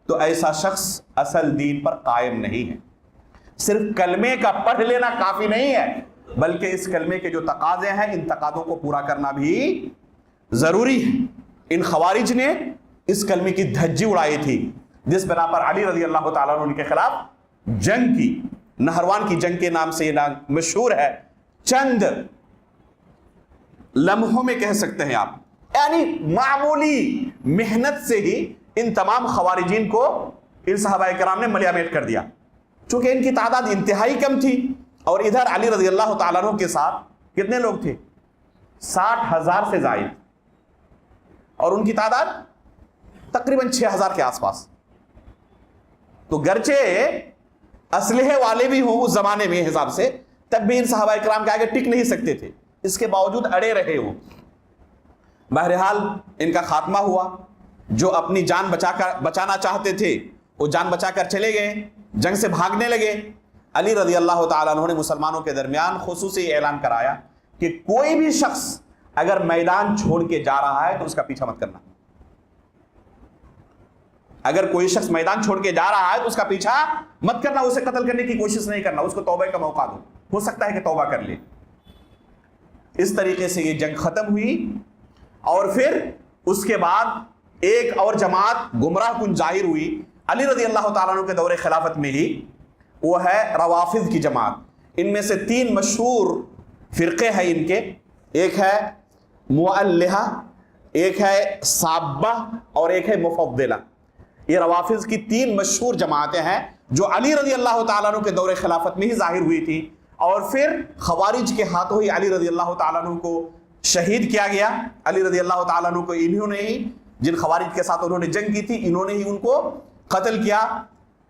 تو ایسا شخص اصل دین پر قائم نہیں ہے۔ صرف کلمے کا پڑھ لینا کافی نہیں ہے، بلکہ اس کلمے کے جو تقاضے ہیں ان تقاضوں کو پورا کرنا بھی ضروری ہے۔ ان خوارج نے اس کلمے کی دھجی اڑائی تھی، جس بنا پر علی رضی اللہ تعالیٰ عنہ کے خلاف جنگ کی۔ نہروان کی جنگ کے نام سے یہ نام مشہور ہے۔ چند لمحوں میں کہہ سکتے ہیں آپ، یعنی معمولی محنت سے ہی ان تمام خوارجین کو ان صحابہ کرام نے ملیا میٹ کر دیا، چونکہ ان کی تعداد انتہائی کم تھی، اور ادھر علی رضی اللہ تعالیٰ عنہ کے ساتھ کتنے لوگ تھے؟ 60,000 سے زائد، اور ان کی تعداد تقریباً 6,000 کے آس پاس۔ تو گرچہ اسلحے والے بھی ہوں اس زمانے میں حساب سے، تب بھی ان صحابہ کرام کے آگے ٹک نہیں سکتے تھے، اس کے باوجود اڑے رہے ہو۔ بہرحال ان کا خاتمہ ہوا۔ جو اپنی جان بچانا چاہتے تھے وہ جان بچا کر چلے گئے، جنگ سے بھاگنے لگے۔ علی رضی اللہ تعالیٰ عنہ نے مسلمانوں کے درمیان خصوصی اعلان کرایا کہ کوئی بھی شخص اگر میدان چھوڑ کے جا رہا ہے تو اس کا پیچھا مت کرنا. اگر کوئی شخص میدان چھوڑ کے جا رہا ہے تو اس کا پیچھا مت کرنا, اسے قتل کرنے کی کوشش نہیں کرنا, اس کو توبہ کا موقع دو, ہو سکتا ہے کہ توبہ کر لے. اس طریقے سے یہ جنگ ختم ہوئی. اور پھر اس کے بعد ایک اور جماعت گمراہ کن ظاہر ہوئی علی رضی اللہ تعالیٰ عنہ کے دور خلافت میں ہی, وہ ہے روافض کی جماعت. ان میں سے 3 مشہور فرقے ہیں ان کے, ایک ہے مؤلہہ, ایک ہے صابہ اور ایک ہے مفضلہ. یہ روافض کی 3 مشہور جماعتیں ہیں جو علی رضی اللہ تعالیٰ عنہ کے دور خلافت میں ہی ظاہر ہوئی تھی, اور پھر خوارج کے ہاتھوں ہی علی رضی اللہ تعالیٰ عنہ کو شہید کیا گیا. علی رضی اللہ تعالیٰ عنہ کو انہوں نے ہی, جن خوارج کے ساتھ انہوں نے جنگ کی تھی, انہوں نے ہی ان کو قتل کیا.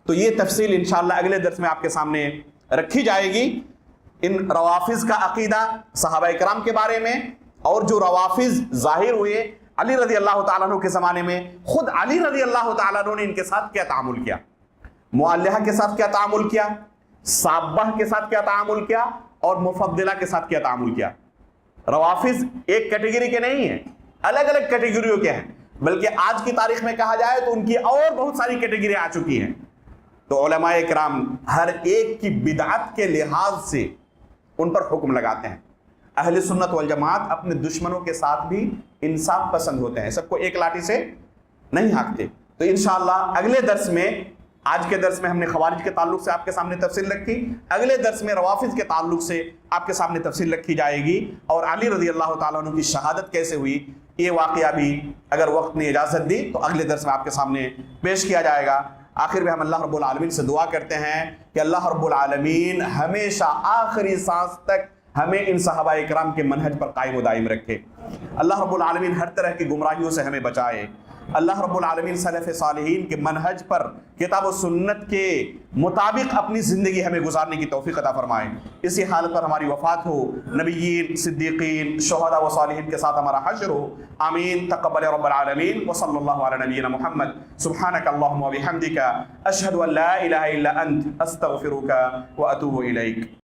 تو یہ تفصیل انشاءاللہ اگلے درس میں آپ کے سامنے رکھی جائے گی, ان روافض کا عقیدہ صحابہ کرام کے بارے میں, اور جو روافض ظاہر ہوئے علی رضی اللہ تعالیٰ عنہ کے زمانے میں, خود علی رضی اللہ تعالیٰ عنہ نے ان کے ساتھ کیا تعامل کیا, مؤلہہ کے ساتھ کیا تعامل کیا, صابہ کے ساتھ کیا تعامل کیا, اور مفضلہ کے ساتھ کیا تعامل کیا. روافض ایک کیٹیگری کے نہیں ہیں, الگ الگ کیٹیگریوں کے ہیں, بلکہ آج کی تاریخ میں کہا جائے تو ان کی اور بہت ساری کیٹیگری آ چکی ہیں. تو علماء کرام ہر ایک کی بدعت کے لحاظ سے ان پر حکم لگاتے ہیں. اہل سنت والجماعت اپنے دشمنوں کے ساتھ بھی انصاف پسند ہوتے ہیں, سب کو ایک لاٹھی سے نہیں ہانکتے. تو انشاءاللہ اگلے درس میں, آج کے درس میں ہم نے خوارج کے تعلق سے آپ کے سامنے تفصیل رکھی, اگلے درس میں روافض کے تعلق سے آپ کے سامنے تفصیل رکھی جائے گی, اور علی رضی اللہ تعالیٰ عنہ کی شہادت کیسے ہوئی یہ واقعہ بھی اگر وقت نے اجازت دی تو اگلے درس میں آپ کے سامنے پیش کیا جائے گا. آخر میں ہم اللہ رب العالمین سے دعا کرتے ہیں کہ اللہ رب العالمین ہمیشہ آخری سانس تک ہمیں ان صحابہ اکرام کے منہج پر قائم و دائم رکھے. اللہ رب العالمین ہر طرح کی گمراہیوں سے ہمیں بچائے. اللہ رب العالمین سلف صالحین کے منہج پر کتاب و سنت کے مطابق اپنی زندگی ہمیں گزارنے کی توفیق عطا فرمائے. اسی حالت پر ہماری وفات ہو, نبیین, صدیقین, شہداء و صالحین کے ساتھ ہمارا حشر ہو. آمین. تقبل رب العالمین. وصلی اللہ علی نبینا محمد. سبحانک اللہم و بحمدک, اشہد ان لا الہ الا انت, استغفرک و اتوب الیک.